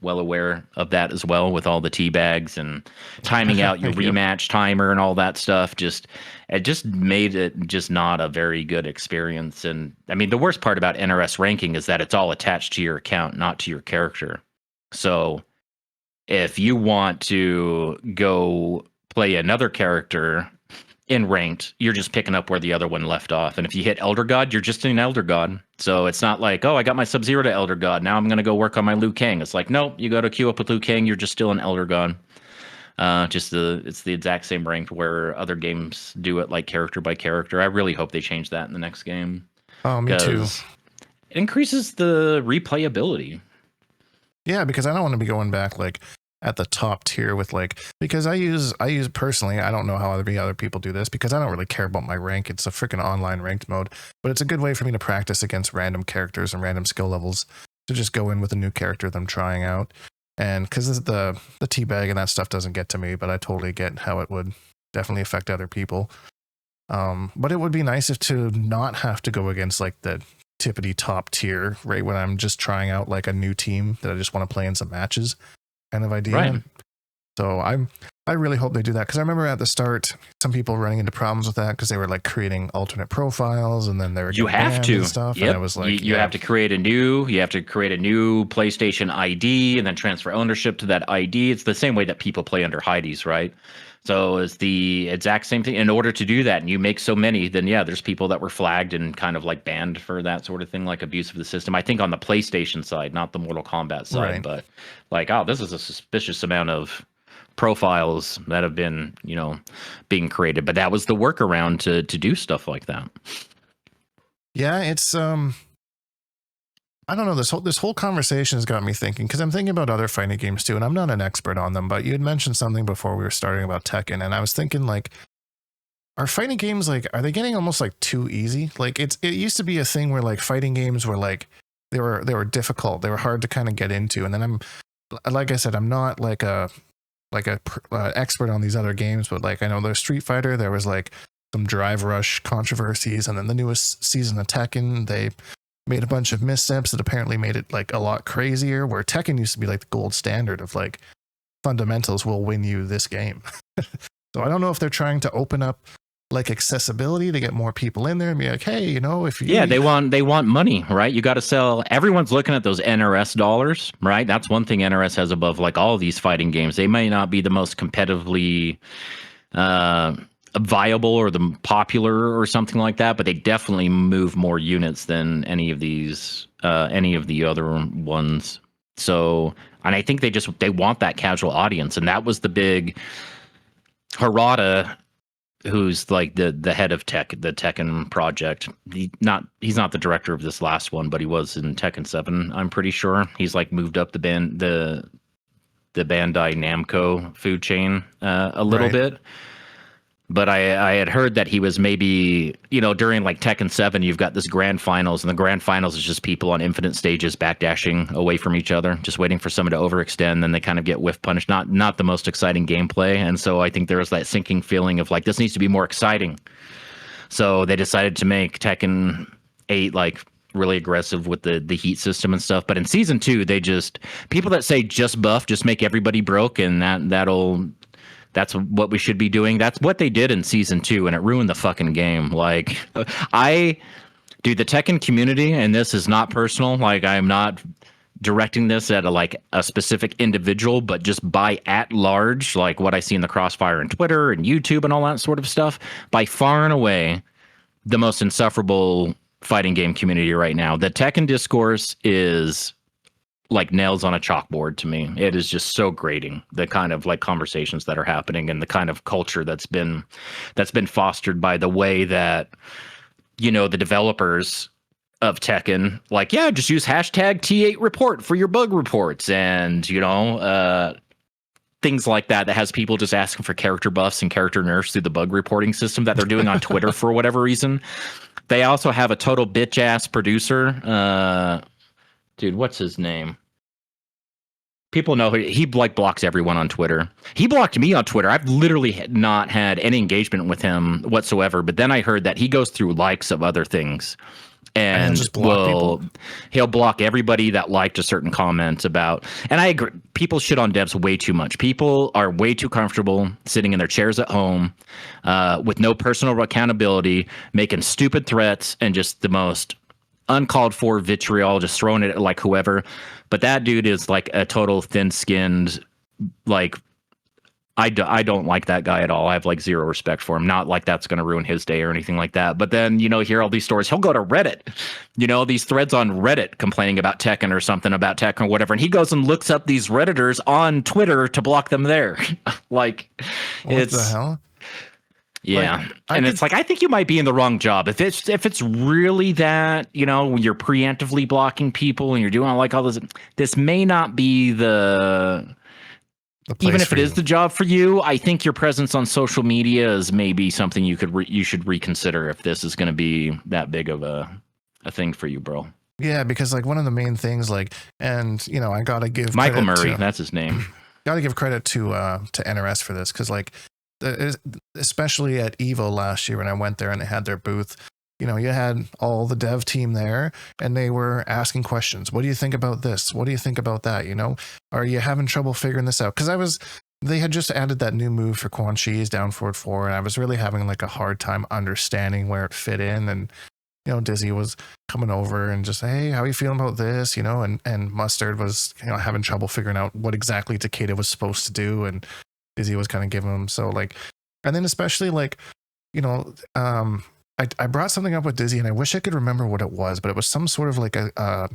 well aware of that as well, with all the tea bags and timing out your rematch timer and all that stuff. It just made it just not a very good experience. And I mean, the worst part about NRS ranking is that it's all attached to your account, not to your character. So if you want to go play another character in ranked, you're just picking up where the other one left off. And if you hit Elder God, you're just an Elder God. So it's not like, oh, I got my Sub-Zero to Elder God, now I'm going to go work on my Liu Kang. It's like, nope, you go to queue up with Liu Kang, you're just still an Elder God. It's the exact same ranked where other games do it like character by character. I really hope they change that in the next game. Oh, me too. It increases the replayability. Yeah, because I don't want to be going back like at the top tier with like, because I use personally, I don't know how other people do this because I don't really care about my rank. It's a freaking online ranked mode, but it's a good way for me to practice against random characters and random skill levels, to just go in with a new character that I'm trying out. And because the teabag and that stuff doesn't get to me, but I totally get how it would definitely affect other people. But it would be nice if to not have to go against like the tippity top tier right when I'm just trying out like a new team that I just want to play in some matches kind of idea. Right. So I really hope they do that, because I remember at the start some people running into problems with that because they were like creating alternate profiles and then they were You have to and stuff. Yep. And it was like you have to create a new PlayStation ID and then transfer ownership to that ID. It's the same way that people play under Heidi's, right? So it's the exact same thing. In order to do that, and you make so many, then yeah, there's people that were flagged and kind of like banned for that sort of thing, like abuse of the system. I think on the PlayStation side, not the Mortal Kombat side, Right. but like, oh, this is a suspicious amount of profiles that have been, being created. But that was the workaround to do stuff like that. Yeah, it's I don't know, this whole conversation has got me thinking, because I'm thinking about other fighting games too, and I'm not an expert on them, but you had mentioned something before we were starting about Tekken, and I was thinking, like, are fighting games, like, are they getting almost like too easy? Like, it used to be a thing where like fighting games were like they were difficult, they were hard to kind of get into, and then like I said, I'm not like a expert on these other games, but like I know there's Street Fighter, there was like some Drive Rush controversies, and then the newest season of Tekken, they made a bunch of missteps that apparently made it like a lot crazier, where Tekken used to be like the gold standard of like fundamentals will win you this game. So I don't know if they're trying to open up like accessibility to get more people in there and be like, hey, if you they want money, right? You got to sell. Everyone's looking at those NRS dollars, right? That's one thing NRS has above like all of these fighting games. They may not be the most competitively viable or the popular or something like that, but they definitely move more units than any of the other ones. So, and I think they want that casual audience, and that was the big Harada, who's like the head of the Tekken project. He's not the director of this last one, but he was in Tekken 7. I'm pretty sure he's like moved up the Bandai Namco food chain a little bit. But I had heard that he was maybe, during like Tekken 7, you've got this grand finals, and the grand finals is just people on infinite stages backdashing away from each other, just waiting for someone to overextend. Then they kind of get whiff punished. Not the most exciting gameplay. And so I think there was that sinking feeling of like, this needs to be more exciting. So they decided to make Tekken 8 like really aggressive with the heat system and stuff. But in season 2, people that say just buff, just make everybody broke, and that's what we should be doing. That's what they did in season 2, and it ruined the fucking game. Like, the Tekken community, and this is not personal. Like, I'm not directing this at a specific individual, but just by at large, like what I see in the Crossfire and Twitter and YouTube and all that sort of stuff. By far and away, the most insufferable fighting game community right now. The Tekken discourse is like nails on a chalkboard to me. It is just so grating, the kind of like conversations that are happening and the kind of culture that's been fostered by the way that the developers of Tekken, like, yeah, just use hashtag T8 report for your bug reports, and things like that has people just asking for character buffs and character nerfs through the bug reporting system that they're doing on Twitter for whatever reason. They also have a total bitch ass producer, dude, what's his name? People know he like blocks everyone on Twitter. He blocked me on Twitter. I've literally not had any engagement with him whatsoever. But then I heard that he goes through likes of other things, and he'll block everybody that liked a certain comment about. And I agree, people shit on devs way too much. People are way too comfortable sitting in their chairs at home with no personal accountability, making stupid threats and just the most uncalled for vitriol, just throwing it at like whoever. But that dude is like a total thin-skinned, like, I don't like that guy at all. I have like zero respect for him. Not like that's going to ruin his day or anything like that. But then, hear all these stories. He'll go to Reddit, these threads on Reddit complaining about Tekken or something about Tekken or whatever. And he goes and looks up these Redditors on Twitter to block them there. Like, what the hell? Yeah. Like, it's like, I think you might be in the wrong job. If it's really that, when you're preemptively blocking people and you're doing like all this may not be even if it is the job for you. I think your presence on social media is maybe something you should reconsider if this is going to be that big of a thing for you, bro. Yeah, because like one of the main things, like, and I gotta give Michael Murray, that's his name. Gotta give credit to NRS for this, because like, especially at Evo last year when I went there and they had their booth, you had all the dev team there, and they were asking questions. What do you think about this? What do you think about that? Are you having trouble figuring this out? Because they had just added that new move for Quan Chi's down forward 4, and I was really having like a hard time understanding where it fit in. And Dizzy was coming over and just, hey, how are you feeling about this? And Mustard was having trouble figuring out what exactly Takeda was supposed to do, and Dizzy was kind of giving him. So like, and then especially like, I brought something up with Dizzy, and I wish I could remember what it was, but it was some sort of like a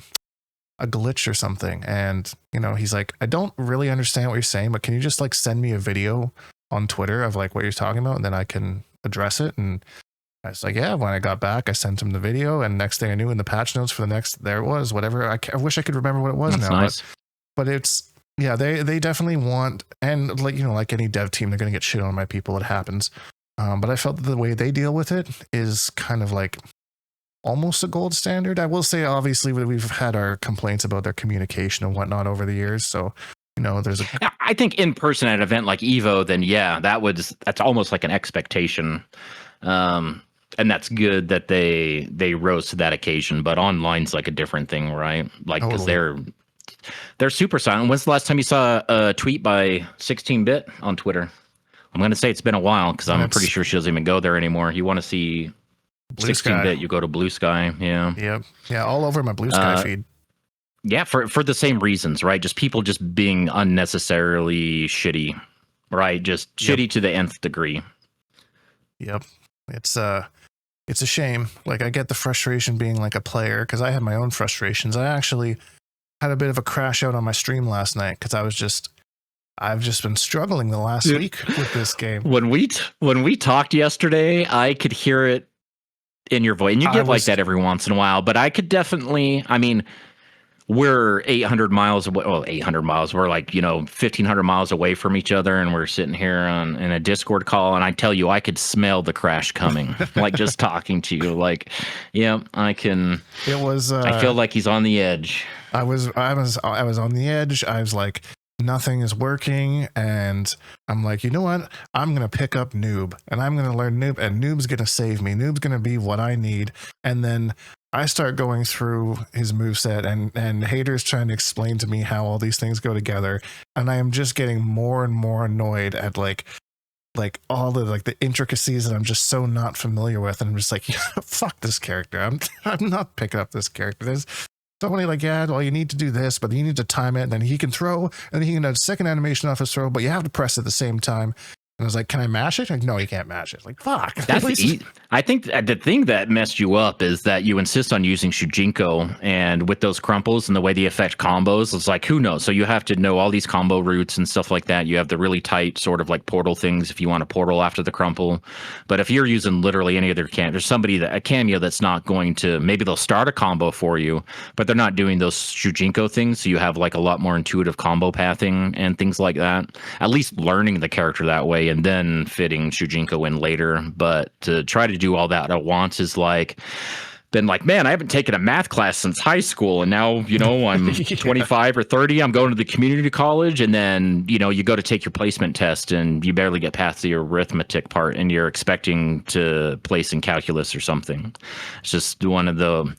glitch or something. And he's like, I don't really understand what you're saying, but can you just like send me a video on Twitter of like what you're talking about, and then I can address it? And I was like, yeah. When I got back, I sent him the video, and next thing I knew, in the patch notes for the next, there it was, whatever. I wish I could remember what it was. That's now, nice. But it's, yeah, they definitely want, and like like any dev team, they're gonna get shit on by people. It happens. But I felt that the way they deal with it is kind of like almost a gold standard. I will say, obviously, we've had our complaints about their communication and whatnot over the years. So, there's I think in person at an event like Evo, then yeah, that's almost like an expectation. And that's good that they rose to that occasion. But online's like a different thing, right? Like, because they're super silent. When's the last time you saw a tweet by 16-bit on Twitter? I'm going to say it's been a while, because I'm pretty sure she doesn't even go there anymore. You want to see 16-bit, you go to Blue Sky. Yeah. Yep. Yeah, all over my Blue Sky feed. Yeah, for the same reasons, right? Just people just being unnecessarily shitty, right? Just shitty to the nth degree. Yep. It's a shame. Like, I get the frustration being like a player, because I had my own frustrations. I actually had a bit of a crash out on my stream last night, because I've just been struggling the last week with this game. When we talked yesterday, I could hear it in your voice, and you get like that every once in a while. But I could definitely, I mean, we're 800 miles away. Well, 800 miles. We're like 1,500 miles away from each other, and we're sitting here in a Discord call. And I tell you, I could smell the crash coming. Like, just talking to you, like, yeah, I can. It was. I feel like he's on the edge. I was on the edge. I was like, nothing is working, and I'm like, you know what? I'm gonna pick up Noob, and I'm gonna learn Noob, and Noob's gonna save me. Noob's gonna be what I need. And then I start going through his moveset, and haters trying to explain to me how all these things go together, and I am just getting more and more annoyed at like all the like the intricacies that I'm just so not familiar with, and I'm just like, fuck this character. I'm not picking up this character. There's somebody like, yeah, well, you need to do this, but you need to time it, and then he can throw, and he can have a second animation off his throw, but you have to press at the same time. And I was like, can I mash it? Like, no, you can't mash it. Like, fuck. I think the thing that messed you up is that you insist on using Shujinko, and with those crumples and the way they affect combos, it's like, who knows? So you have to know all these combo routes and stuff like that. You have the really tight sort of like portal things if you want to portal after the crumple. But if you're using literally any other there's somebody a Kameo that's not going to, maybe they'll start a combo for you, but they're not doing those Shujinko things. So you have like a lot more intuitive combo pathing and things like that. At least learning the character that way, and then fitting Shujinko in later. But to try to do all that at once is like, been like, man, I haven't taken a math class since high school, and now I'm 25 or 30. I'm going to the community college, and then you go to take your placement test, and you barely get past the arithmetic part, and you're expecting to place in calculus or something. It's just one of the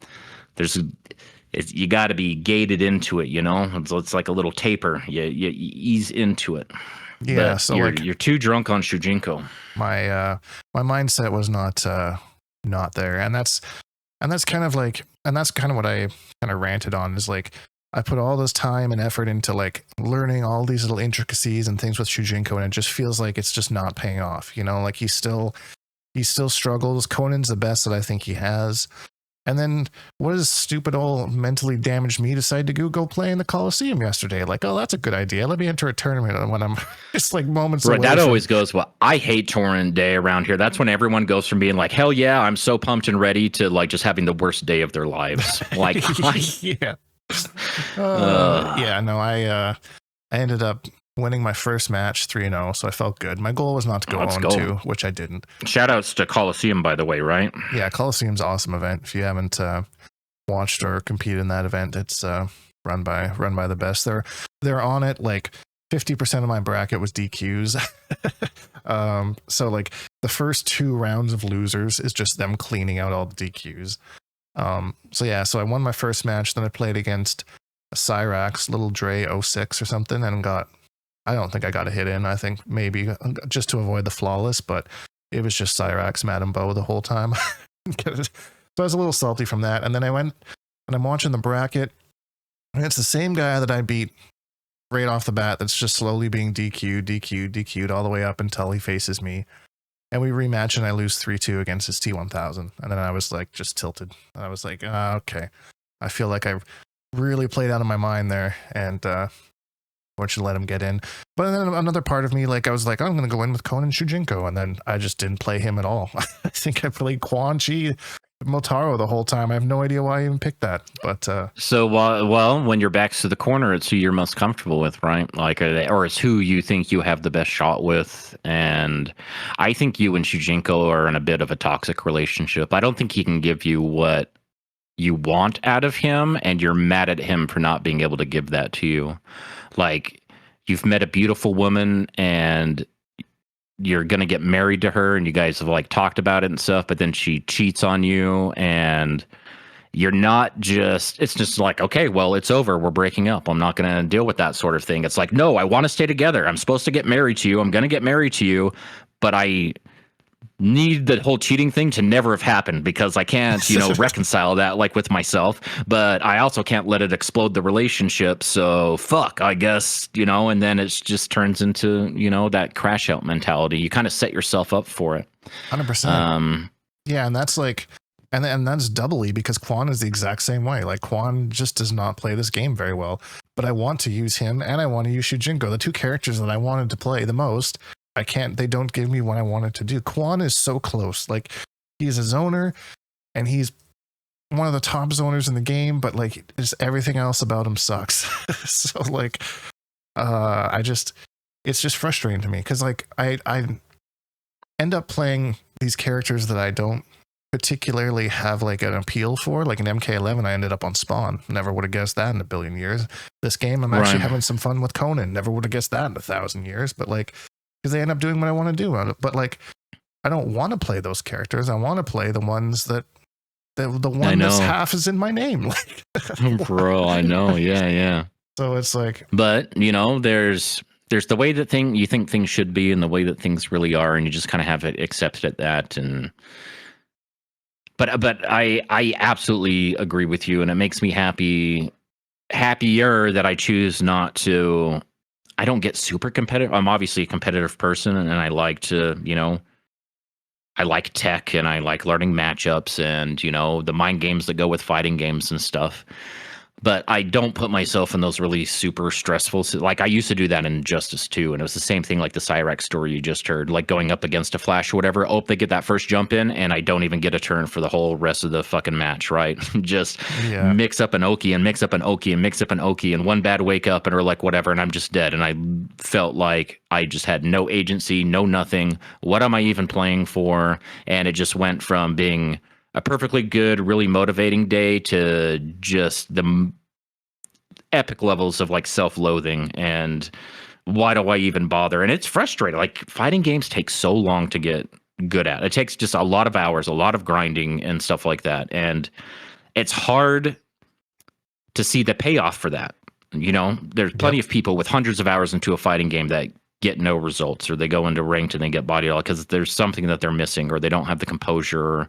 you got to be gated into it. It's like a little taper. You ease into it. Yeah, but so you're too drunk on Shujinko. My mindset was not there, and that's kind of like, and that's kind of what I kind of ranted on, is like, I put all this time and effort into like learning all these little intricacies and things with Shujinko, and it just feels like it's just not paying off. Like he still struggles. Conan's the best that I think he has. And then what does stupid old mentally damaged me decide to go play in the Coliseum yesterday? Like, oh, that's a good idea. Let me enter a tournament when I'm just like moments away. That always goes well. I hate tournament day around here. That's when everyone goes from being like, hell yeah, I'm so pumped and ready, to like just having the worst day of their lives. Like, yeah. Yeah, no, I ended up winning my first match 3-0, so I felt good. My goal was not to go 0-2, which I didn't. Shout outs to Coliseum, by the way, right? Yeah, Coliseum's an awesome event. If you haven't watched or competed in that event, it's run by the best. They're on it like 50% of my bracket was DQs. So like the first 2 rounds of losers is just them cleaning out all the DQs. So I won my first match. Then I played against Cyrax, Little Dre 06 or something, and I don't think I got a hit in. I think maybe just to avoid the flawless, but it was just Cyrax, Madam Bo the whole time. So I was a little salty from that. And then I went and I'm watching the bracket, and it's the same guy that I beat right off the bat that's just slowly being DQ'd all the way up until he faces me. And we rematch and I lose 3-2 against his T1000. And then I was like just tilted. I was like, okay. I feel like I really played out of my mind there, and should let him get in. But then another part of me, like, I was like, I'm going to go in with Conan Shujinko, and then I just didn't play him at all. I think I played Quan Chi Motaro the whole time. I have no idea why I even picked that. But so well, when your back's to the corner, it's who you're most comfortable with, right? Like, or it's who you think you have the best shot with. And I think you and Shujinko are in a bit of a toxic relationship. I don't think he can give you what you want out of him, and you're mad at him for not being able to give that to you. Like, you've met a beautiful woman and you're going to get married to her, and you guys have like talked about it and stuff, but then she cheats on you, and you're not just, it's just like, okay, well, it's over. We're breaking up. I'm not going to deal with that sort of thing. It's like, no, I want to stay together. I'm supposed to get married to you. I'm going to get married to you, but I need the whole cheating thing to never have happened, because I can't, reconcile that like with myself, but I also can't let it explode the relationship. So fuck, I guess, and then it just turns into, that crash out mentality. You kind of set yourself up for it. 100%. Yeah. And that's like, and that's doubly because Quan is the exact same way. Like, Quan just does not play this game very well, but I want to use him and I want to use Shujinko, the 2 characters that I wanted to play the most. I can't, they don't give me what I wanted to do. Quan is so close. Like, he's a zoner and he's one of the top zoners in the game, but like, just everything else about him sucks. So like, it's just frustrating to me. Cause like I end up playing these characters that I don't particularly have like an appeal for, like an MK11. I ended up on Spawn. Never would have guessed that in a billion years. This game, I'm actually having some fun with Conan. Never would have guessed that in 1,000 years, but like, because they end up doing what I want to do. But like, I don't want to play those characters. I want to play the ones that the one that's half is in my name. Like, bro, I know. Yeah. So it's like, but there's the way that you think things should be and the way that things really are, and you just kind of have it accepted at that. And but I absolutely agree with you, and it makes me happier that I choose not to. I don't get super competitive. I'm obviously a competitive person, and I like to, I like tech, and I like learning matchups, and, the mind games that go with fighting games and stuff. But I don't put myself in those really super stressful, like I used to do that in Injustice 2, and it was the same thing like the Cyrax story you just heard, like going up against a Flash or whatever. Oh, they get that first jump in, and I don't even get a turn for the whole rest of the fucking match, right? Just mix up an Oki and mix up an Oki and mix up an Oki, and one bad wake up, and or like whatever, and I'm just dead. And I felt like I just had no agency, no nothing. What am I even playing for? And it just went from being a perfectly good, really motivating day to just the epic levels of like self-loathing and why do I even bother? And it's frustrating. Like, fighting games take so long to get good at. It takes just a lot of hours, a lot of grinding and stuff like that. And it's hard to see the payoff for that. There's plenty of people with hundreds of hours into a fighting game that get no results, or they go into ranked and they get bodied all because there's something that they're missing, or they don't have the composure, or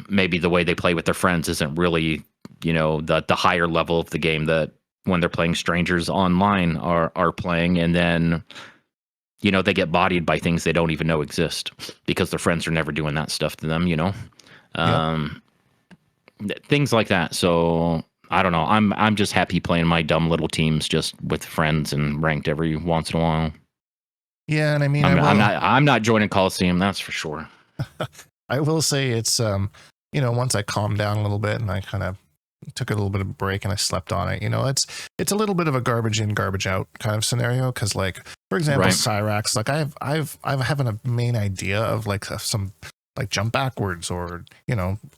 maybe the way they play with their friends isn't really, the higher level of the game that when they're playing strangers online are playing, and then they get bodied by things they don't even know exist because their friends are never doing that stuff to them, things like that. So I don't know. I'm just happy playing my dumb little teams just with friends and ranked every once in a while. Yeah, and I mean, I'm not joining Coliseum, that's for sure. I will say it's once I calmed down a little bit and I kind of took a little bit of a break and I slept on it, it's a little bit of a garbage in, garbage out kind of scenario. Cause like, for example, Cyrax, like I have a main idea of like some like jump backwards or,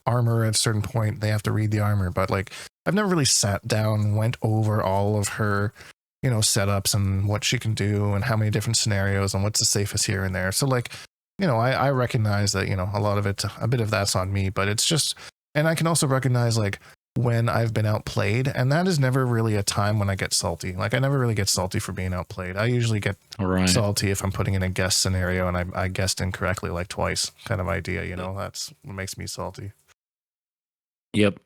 armor at a certain point, they have to read the armor, but like, I've never really sat down and went over all of her setups and what she can do and how many different scenarios and what's the safest here and there. So like, I recognize that, a lot of it, a bit of that's on me, but it's just, and I can also recognize like when I've been outplayed, and that is never really a time when I get salty. Like I never really get salty for being outplayed. I usually get salty if I'm putting in a guess scenario and I guessed incorrectly like twice kind of idea, that's what makes me salty. Yep.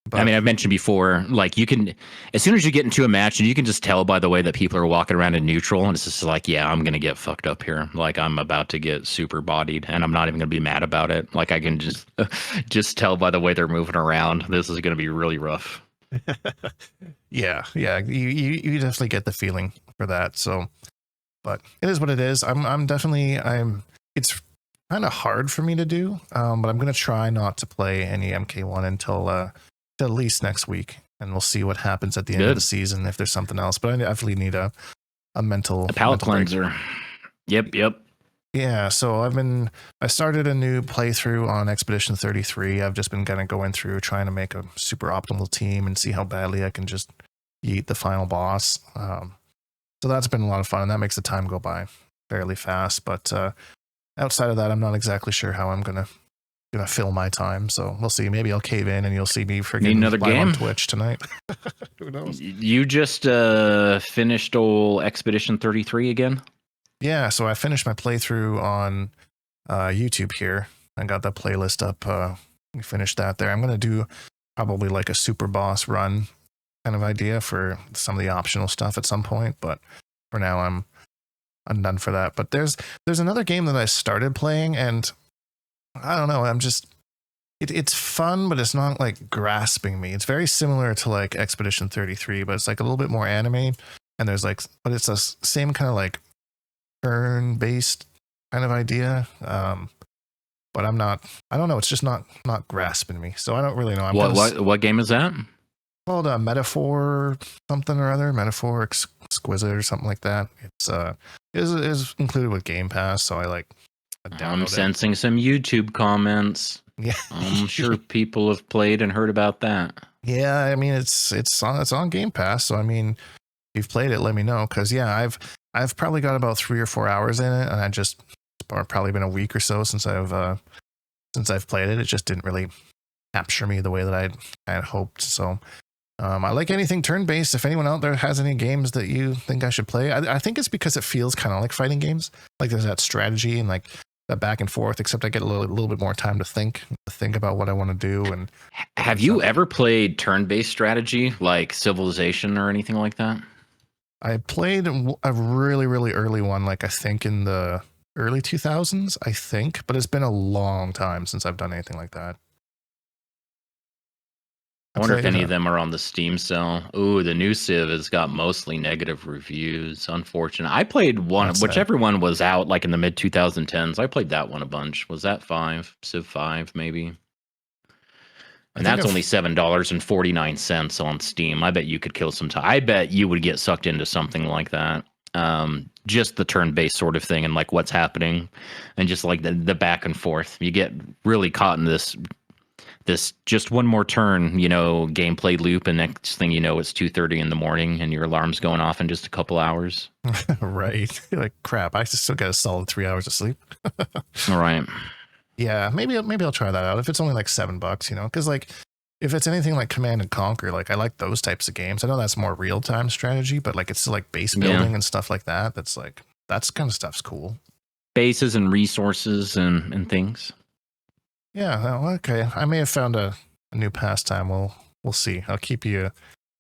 But, I mean, I've mentioned before, like you can, as soon as you get into a match, and you can just tell by the way that people are walking around in neutral, and it's just like, yeah, I'm gonna get fucked up here. Like I'm about to get super bodied, and I'm not even gonna be mad about it. Like I can just tell by the way they're moving around. This is gonna be really rough. yeah. You definitely get the feeling for that. So, but it is what it is. It's kind of hard for me to do, but I'm gonna try not to play any MK1 until at least next week, and we'll see what happens at the end of the season if there's something else. But I definitely need a palate cleanser. Break. Yep. Yeah, so I started a new playthrough on Expedition 33. I've just been kind of going through trying to make a super optimal team and see how badly I can just yeet the final boss. So that's been a lot of fun, and that makes the time go by fairly fast. But outside of that, I'm not exactly sure how I'm gonna fill my time, so we'll see. Maybe I'll cave in and you'll see me freaking another game on Twitch tonight. Who knows? You just finished old Expedition 33 again? Yeah, so I finished my playthrough on YouTube here. I got that playlist up. We finished that there. I'm gonna do probably like a super boss run kind of idea for some of the optional stuff at some point, but for now I'm done for that. But there's another game that I started playing, and I don't know. It's fun, but it's not like grasping me. It's very similar to like Expedition 33, but it's like a little bit more anime. And there's like, but it's the same kind of like turn-based kind of idea. But I don't know. It's just not grasping me. So I don't really know. What game is that? Called a Metaphor something or other. Metaphor Exquisite or something like that. It's is included with Game Pass. So I'm sensing some YouTube comments. Yeah, I'm sure people have played and heard about that. Yeah, I mean it's on Game Pass, so I mean, if you've played it, let me know, because yeah, I've probably got about 3 or 4 hours in it, and it's probably been a week or so since I've played it. It just didn't really capture me the way that I had hoped. So I like anything turn-based. If anyone out there has any games that you think I should play, I think it's because it feels kind of like fighting games. Like there's that strategy and like that back and forth, except I get a little bit more time to think about what I want to do. And have you ever played turn-based strategy like Civilization or anything like that? I played a really, really early one, like I think in the early 2000s, I think, but it's been a long time since I've done anything like that. I wonder if any of them are on the Steam sale. Ooh, the new Civ has got mostly negative reviews. Unfortunate. I played one, whichever one was out, like in the mid 2010s. I played that one a bunch. Was that 5? Civ 5, maybe? And that's only $7.49 on Steam. I bet you could kill some time. I bet you would get sucked into something like that. Just the turn-based sort of thing and like what's happening, and just like the back and forth. You get really caught in this just one more turn, gameplay loop, and next thing you know, it's 2:30 in the morning and your alarm's going off in just a couple hours. Right. You're like, crap, I still got a solid 3 hours of sleep. All right. Yeah, maybe I'll try that out if it's only like $7, because like if it's anything like Command and Conquer, like I like those types of games. I know that's more real-time strategy, but like it's still like base building and stuff like that. That's kind of stuff's cool. Bases and resources and things. Yeah, well, okay. I may have found a new pastime. We'll see. I'll keep you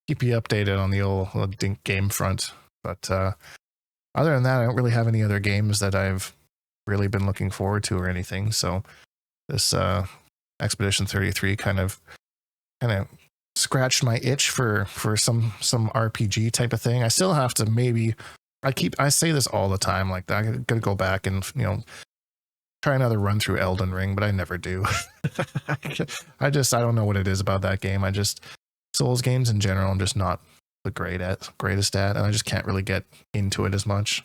updated on the old Dink game front. But other than that, I don't really have any other games that I've really been looking forward to or anything. So this Expedition 33 kind of scratched my itch for some RPG type of thing. I still have to maybe. I say this all the time. Like I gotta go back and try another run through Elden Ring, but I never do. I don't know what it is about that game. Souls games in general, I'm just not the greatest at, and I just can't really get into it as much.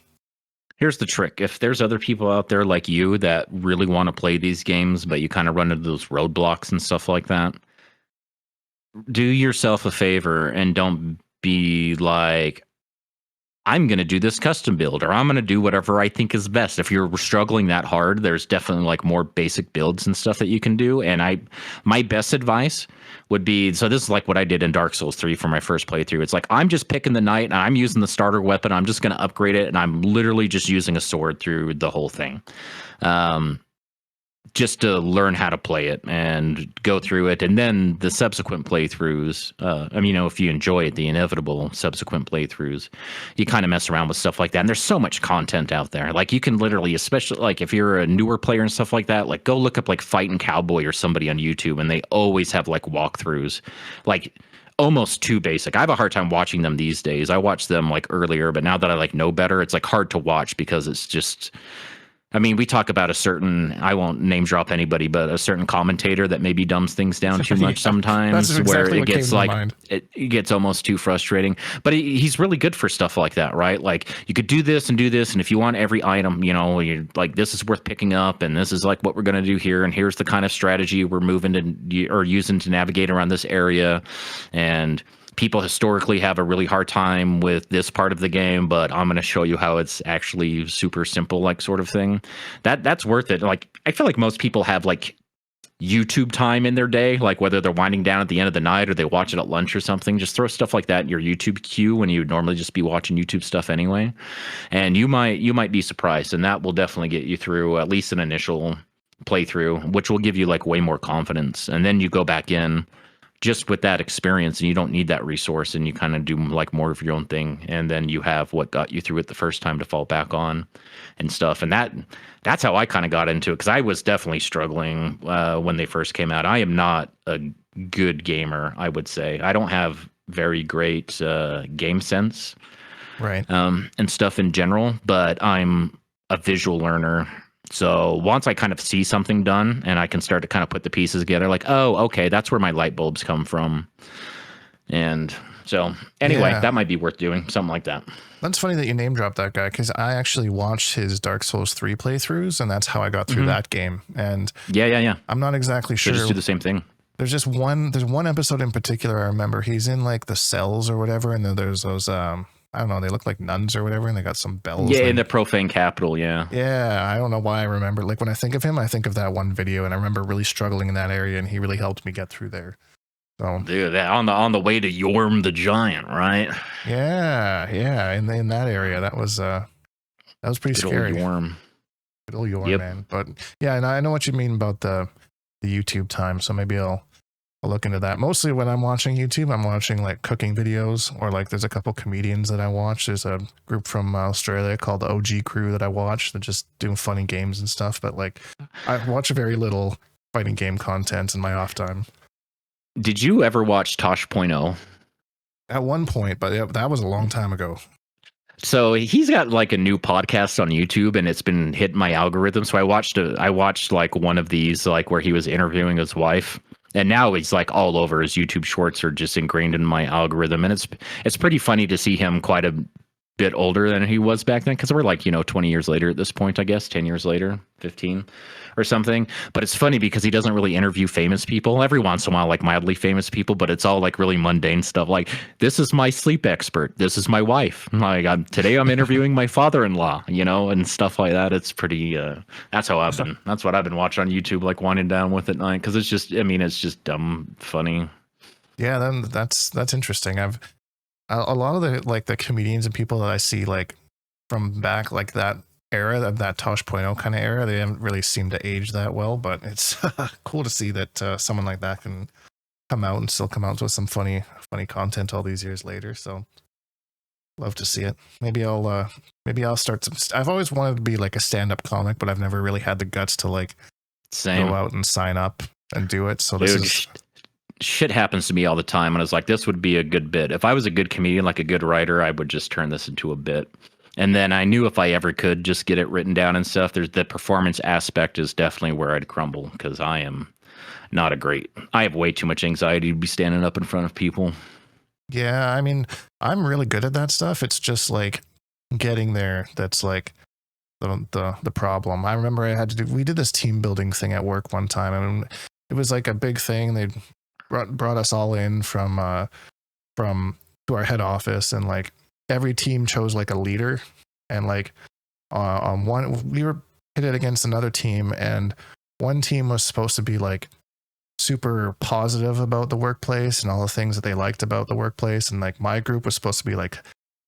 Here's the trick. If there's other people out there like you that really want to play these games, but you kind of run into those roadblocks and stuff like that, do yourself a favor and don't be like, I'm going to do this custom build, or I'm going to do whatever I think is best. If you're struggling that hard, there's definitely like more basic builds and stuff that you can do. And my best advice would be, so this is like what I did in Dark Souls 3 for my first playthrough. It's like, I'm just picking the knight and I'm using the starter weapon. I'm just going to upgrade it. And I'm literally just using a sword through the whole thing. Just to learn how to play it and go through it. And then the subsequent playthroughs, if you enjoy it, the inevitable subsequent playthroughs, you kind of mess around with stuff like that. And there's so much content out there. Like you can literally, especially like if you're a newer player and stuff like that, like go look up like Fightin' Cowboy or somebody on YouTube, and they always have like walkthroughs, like almost too basic. I have a hard time watching them these days. I watched them like earlier, but now that I like know better, it's like hard to watch because it's just, we talk about a certain, I won't name drop anybody, but a certain commentator that maybe dumbs things down too much sometimes, exactly where it gets like, it gets almost too frustrating. But he's really good for stuff like that, right? Like you could do this, and if you want every item, you're like, this is worth picking up, and this is like what we're going to do here, and here's the kind of strategy we're moving to or using to navigate around this area. And people historically have a really hard time with this part of the game, but I'm going to show you how it's actually super simple, like sort of thing. That's worth it. Like, I feel like most people have like YouTube time in their day, like whether they're winding down at the end of the night or they watch it at lunch or something. Just throw stuff like that in your YouTube queue when you would normally just be watching YouTube stuff anyway. And you might be surprised, and that will definitely get you through at least an initial playthrough, which will give you like way more confidence. And then you go back in just with that experience, and you don't need that resource, and you kind of do like more of your own thing, and then you have what got you through it the first time to fall back on and stuff. And that's how I kind of got into it, because I was definitely struggling when they first came out. I am not a good gamer, I would say. I don't have very great game sense, right? And stuff in general, but I'm a visual learner. So once I kind of see something done and I can start to kind of put the pieces together, like, oh, okay, that's where my light bulbs come from. And so anyway, that might be worth doing, something like that. That's funny that you name dropped that guy, because I actually watched his Dark Souls 3 playthroughs, and that's how I got through that game. And yeah. I'm not exactly sure. Just do the same thing. There's one episode in particular I remember. He's in like the cells or whatever, and then there's those I don't know, they look like nuns or whatever, and they got some bells. Yeah, in the profane capital, yeah. Yeah, I don't know why I remember. Like when I think of him, I think of that one video, and I remember really struggling in that area, and he really helped me get through there. So, dude, on the way to Yorm the Giant, right? Yeah, in that area, that was pretty scary. Old Yorm. Good old Yorm, man. But yeah, and I know what you mean about the YouTube time, so maybe I'll look into that. Mostly when I'm watching YouTube, I'm watching like cooking videos, or like there's a couple comedians that I watch. There's a group from Australia called the OG Crew that I watch. They're just doing funny games and stuff. But like, I watch very little fighting game content in my off time. Did you ever watch Tosh.0? At one point, but that was a long time ago. So he's got like a new podcast on YouTube, and it's been hitting my algorithm. So I watched like one of these, like where he was interviewing his wife. And now he's like all over. His YouTube shorts are just ingrained in my algorithm. And it's pretty funny to see him quite a bit older than he was back then, because we're like, 20 years later at this point, I guess, 10 years later, 15 or something. But it's funny because he doesn't really interview famous people. Every once in a while, like mildly famous people, but it's all like really mundane stuff. Like, this is my sleep expert. This is my wife. Like, today I'm interviewing my father-in-law, and stuff like that. It's pretty, that's what I've been watching on YouTube, like winding down with at night. Cause it's just dumb, funny. Yeah. Then that's interesting. A lot of the comedians and people that I see like from back like that era, that Tosh.0 kind of era, they haven't really seemed to age that well, but it's cool to see that someone like that can come out with some funny content all these years later. So love to see it. Maybe I'll start I've always wanted to be like a stand-up comic, but I've never really had the guts to like go out and sign up and do it. So shit happens to me all the time, and I was like, this would be a good bit. If I was a good comedian, like a good writer, I would just turn this into a bit. And then I knew if I ever could just get it written down and stuff, there's the performance aspect is definitely where I'd crumble, because I have way too much anxiety to be standing up in front of people. Yeah, I'm really good at that stuff. It's just like getting there that's like the problem. I remember we did this team building thing at work one time, and it was like a big thing. They brought us all in from to our head office, and like every team chose like a leader, and like on one we were pitted against another team, and one team was supposed to be like super positive about the workplace and all the things that they liked about the workplace, and like my group was supposed to be like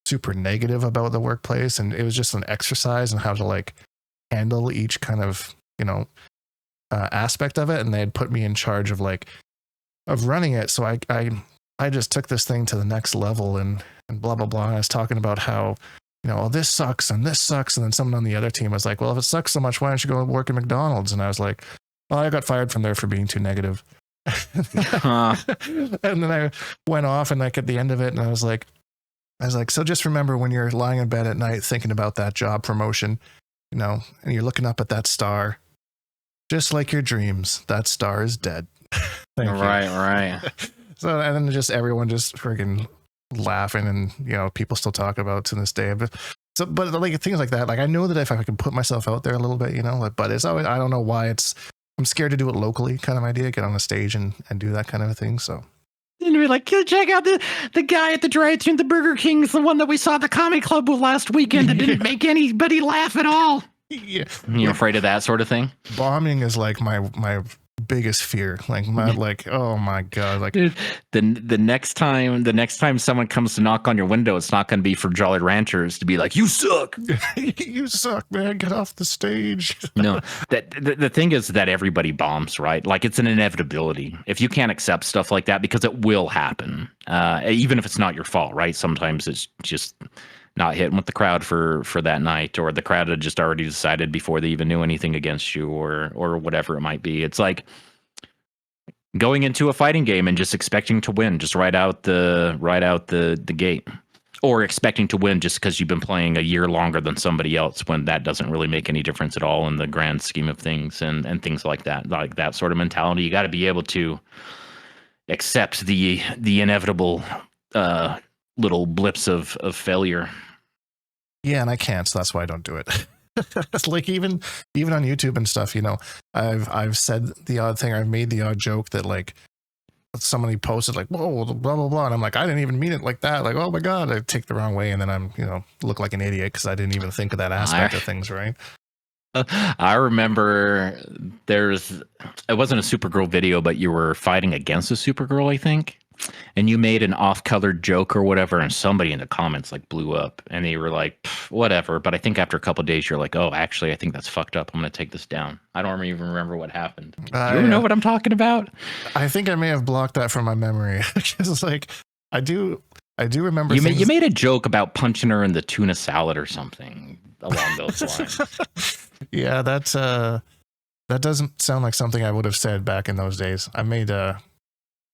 super negative about the workplace, and it was just an exercise in how to like handle each kind of aspect of it, and they had put me in charge of running it. So I just took this thing to the next level, and blah blah blah. And I was talking about how oh, this sucks and this sucks, and then someone on the other team was like, well, if it sucks so much, why don't you go work at McDonald's? And I was like, well, I got fired from there for being too negative. And then I went off, and like at the end of it, and I was like, so just remember when you're lying in bed at night thinking about that job promotion, and you're looking up at that star, just like your dreams, that star is dead. Right. So, and then just everyone just freaking laughing, and people still talk about it to this day. But like things like that, like I know that if I can put myself out there a little bit, but it's always, I don't know why I'm scared to do it locally kind of idea, get on a stage and do that kind of a thing. So. And be like, check out the guy at the drive-thru, the Burger King's the one that we saw at the Comedy Club with last weekend that didn't make anybody laugh at all. Yeah. You're afraid of that sort of thing? Bombing is like my biggest fear. Like oh my god, like dude, the next time someone comes to knock on your window, it's not going to be for Jolly Ranchers to be like, you suck. You suck, man, get off the stage. No, the thing is that everybody bombs, right? Like it's an inevitability if you can't accept stuff like that, because it will happen, even if it's not your fault, right? Sometimes it's just not hitting with the crowd for that night, or the crowd had just already decided before they even knew anything against you, or whatever it might be. It's like going into a fighting game and just expecting to win just right out the gate, or expecting to win just because you've been playing a year longer than somebody else, when that doesn't really make any difference at all in the grand scheme of things, and things like that. Like that sort of mentality, you got to be able to accept the inevitable little blips of failure. Yeah, and I can't, so that's why I don't do it. It's like even on YouTube and stuff, I've said the odd thing, I've made the odd joke that like somebody posted like, whoa, blah blah blah, and I'm like, I didn't even mean it like that, like, oh my god, I take the wrong way, and then I'm look like an idiot because I didn't even think of that aspect of things, right? I remember it wasn't a Supergirl video, but you were fighting against a Supergirl, I think. And you made an off-colored joke or whatever, and somebody in the comments like blew up, and they were like, whatever. But I think after a couple of days, you're like, oh, actually, I think that's fucked up. I'm going to take this down. I don't even remember what happened. Do you know what I'm talking about? I think I may have blocked that from my memory. It's like, I do remember you made a joke about punching her in the tuna salad or something along those lines. Yeah, that doesn't sound like something I would have said back in those days.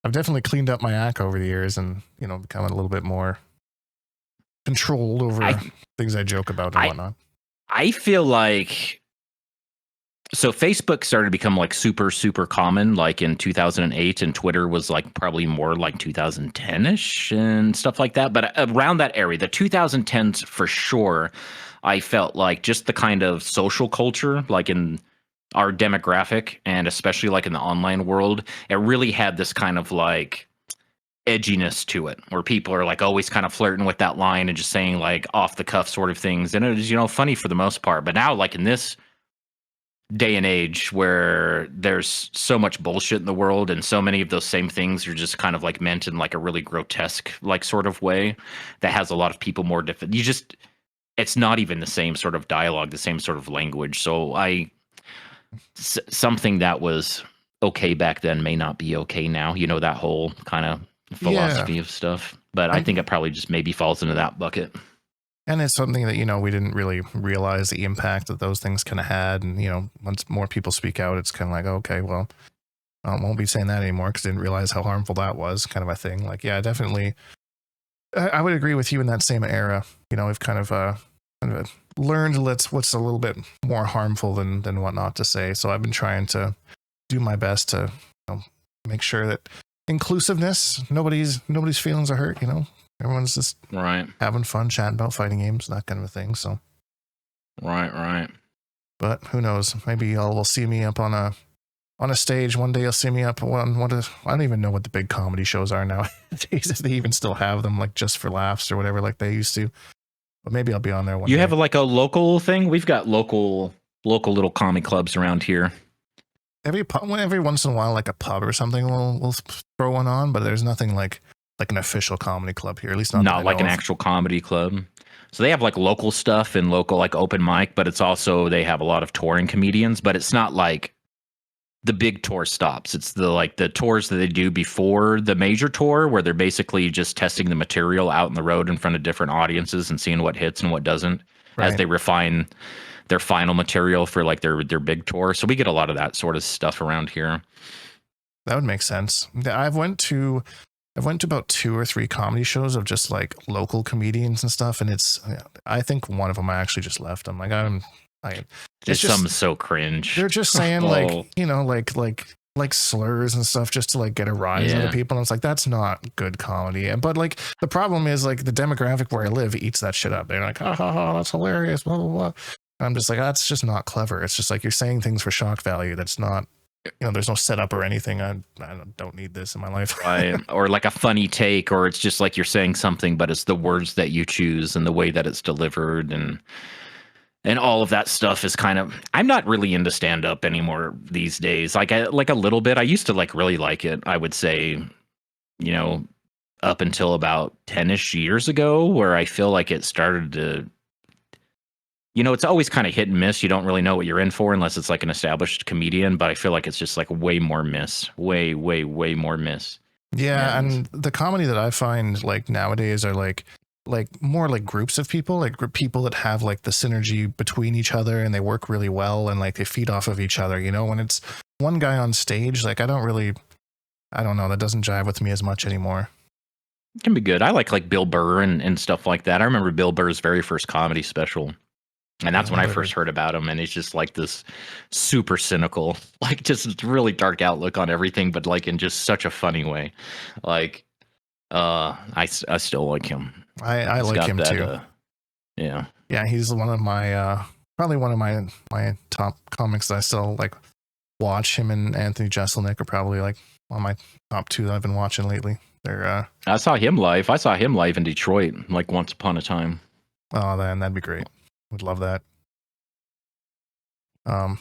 I've definitely cleaned up my act over the years, and becoming a little bit more controlled over things I joke about and whatnot. I feel like so Facebook started to become like super common like in 2008, and Twitter was like probably more like 2010ish and stuff like that. But around that area, the 2010s for sure, I felt like just the kind of social culture like in our demographic, and especially like in the online world, it really had this kind of like edginess to it, where people are like always kind of flirting with that line and just saying like off the cuff sort of things, and it was funny for the most part. But now, like in this day and age where there's so much bullshit in the world, and so many of those same things are just kind of like meant in like a really grotesque like sort of way that has a lot of people more different. It's not even the same sort of dialogue, the same sort of language. So something that was okay back then may not be okay now, that whole kind of philosophy of stuff. But I think it probably just maybe falls into that bucket. And it's something that, we didn't really realize the impact that those things kind of had. And, once more people speak out, it's kind of like, okay, well, I won't be saying that anymore because I didn't realize how harmful that was, kind of a thing. Like, yeah, definitely. I would agree with you in that same era. We've kind of learned what's a little bit more harmful than what not to say. So I've been trying to do my best to make sure that inclusiveness, nobody's feelings are hurt. Everyone's just having fun, chatting about fighting games, that kind of a thing. So right. But who knows? Maybe y'all will see me up on a on a stage. One day you'll see me up on I don't even know what the big comedy shows are nowadays, if they even still have them, like Just for Laughs or whatever, like they used to. But maybe I'll be on there one day. You have like a local thing? We've got local little comedy clubs around here. Every once in a while, like a pub or something, we'll throw one on, but there's nothing like an official comedy club here, at least not like an actual comedy club. So they have like local stuff and local like open mic, but it's also they have a lot of touring comedians, but it's not like the big tour stops. It's the tours that they do before the major tour, where they're basically just testing the material out in the road in front of different audiences and seeing what hits and what doesn't, as they refine their final material for like their big tour. So we get a lot of that sort of stuff around here. That would make sense. I've went to about 2 or 3 comedy shows of just like local comedians and stuff, and I think one of them I actually just left. I'm like, it's just some so cringe. They're just saying like, you know, like slurs and stuff just to like get a rise out of people. And it's like, that's not good comedy. But like the problem is like the demographic where I live eats that shit up. They're like, ha ha ha, that's hilarious, blah blah blah. I'm just like, that's just not clever. It's just like you're saying things for shock value. That's not, you know, there's no setup or anything. I don't need this in my life. Right. Or like a funny take, or it's just like you're saying something, but it's the words that you choose and the way that it's delivered, and all of that stuff is kind of, I'm not really into stand-up anymore these days. Like a little bit. I used to like really like it, I would say, you know, up until about 10-ish years ago, where I feel like it started to, you know, it's always kind of hit and miss. You don't really know what you're in for unless it's like an established comedian, but I feel like it's just like way more miss. Way more miss. Yeah, and the comedy that I find like nowadays are like more like groups of people, like people that have like the synergy between each other and they work really well and like they feed off of each other, you know. When it's one guy on stage, like I don't know, that doesn't jive with me as much anymore. It can be good. I like Bill Burr and stuff like that. I remember Bill Burr's very first comedy special. And that's when I first heard about him. And it's just like this super cynical, like just really dark outlook on everything, but like in just such a funny way. Like, I still like him. I like him too. Yeah. He's one of my, probably one of my top comics that I still like watch. Him and Anthony Jeselnik are probably like one of my top 2 that I've been watching lately. They're, I saw him live in Detroit, like once upon a time. Oh, then that'd be great. Would love that.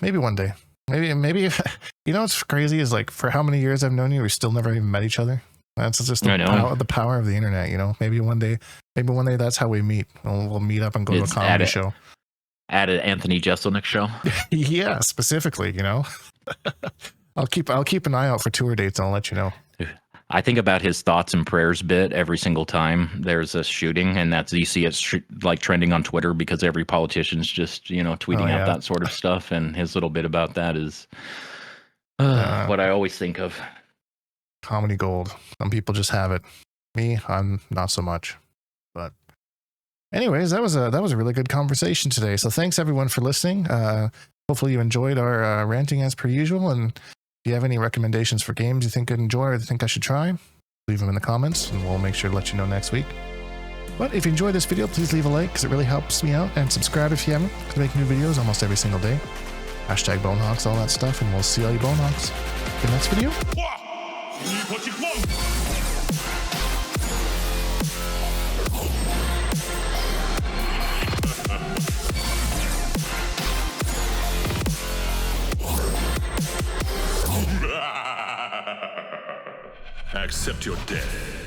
Maybe one day. Maybe you know what's crazy is like for how many years I've known you, we still never even met each other. That's just the power of the internet, you know. Maybe one day that's how we meet. We'll meet up and go to a comedy show. At an Anthony Jeselnik show. Yeah, specifically, you know. I'll keep an eye out for tour dates and I'll let you know. I think about his thoughts and prayers bit every single time there's a shooting, and that's, you see it's like trending on Twitter because every politician's just, you know, tweeting out that sort of stuff, and his little bit about that is what I always think of. Comedy gold. Some people just have it. Me, I'm not so much. But anyways, that was a really good conversation today. So thanks everyone for listening. Hopefully you enjoyed our ranting as per usual, and if you have any recommendations for games you think I'd enjoy or think I should try, leave them in the comments and we'll make sure to let you know next week. But if you enjoyed this video, please leave a like because it really helps me out, and subscribe if you haven't, because I make new videos almost every single day. Hashtag Bonehawks, all that stuff, and we'll see all you Bonehawks in the next video. Accept your death.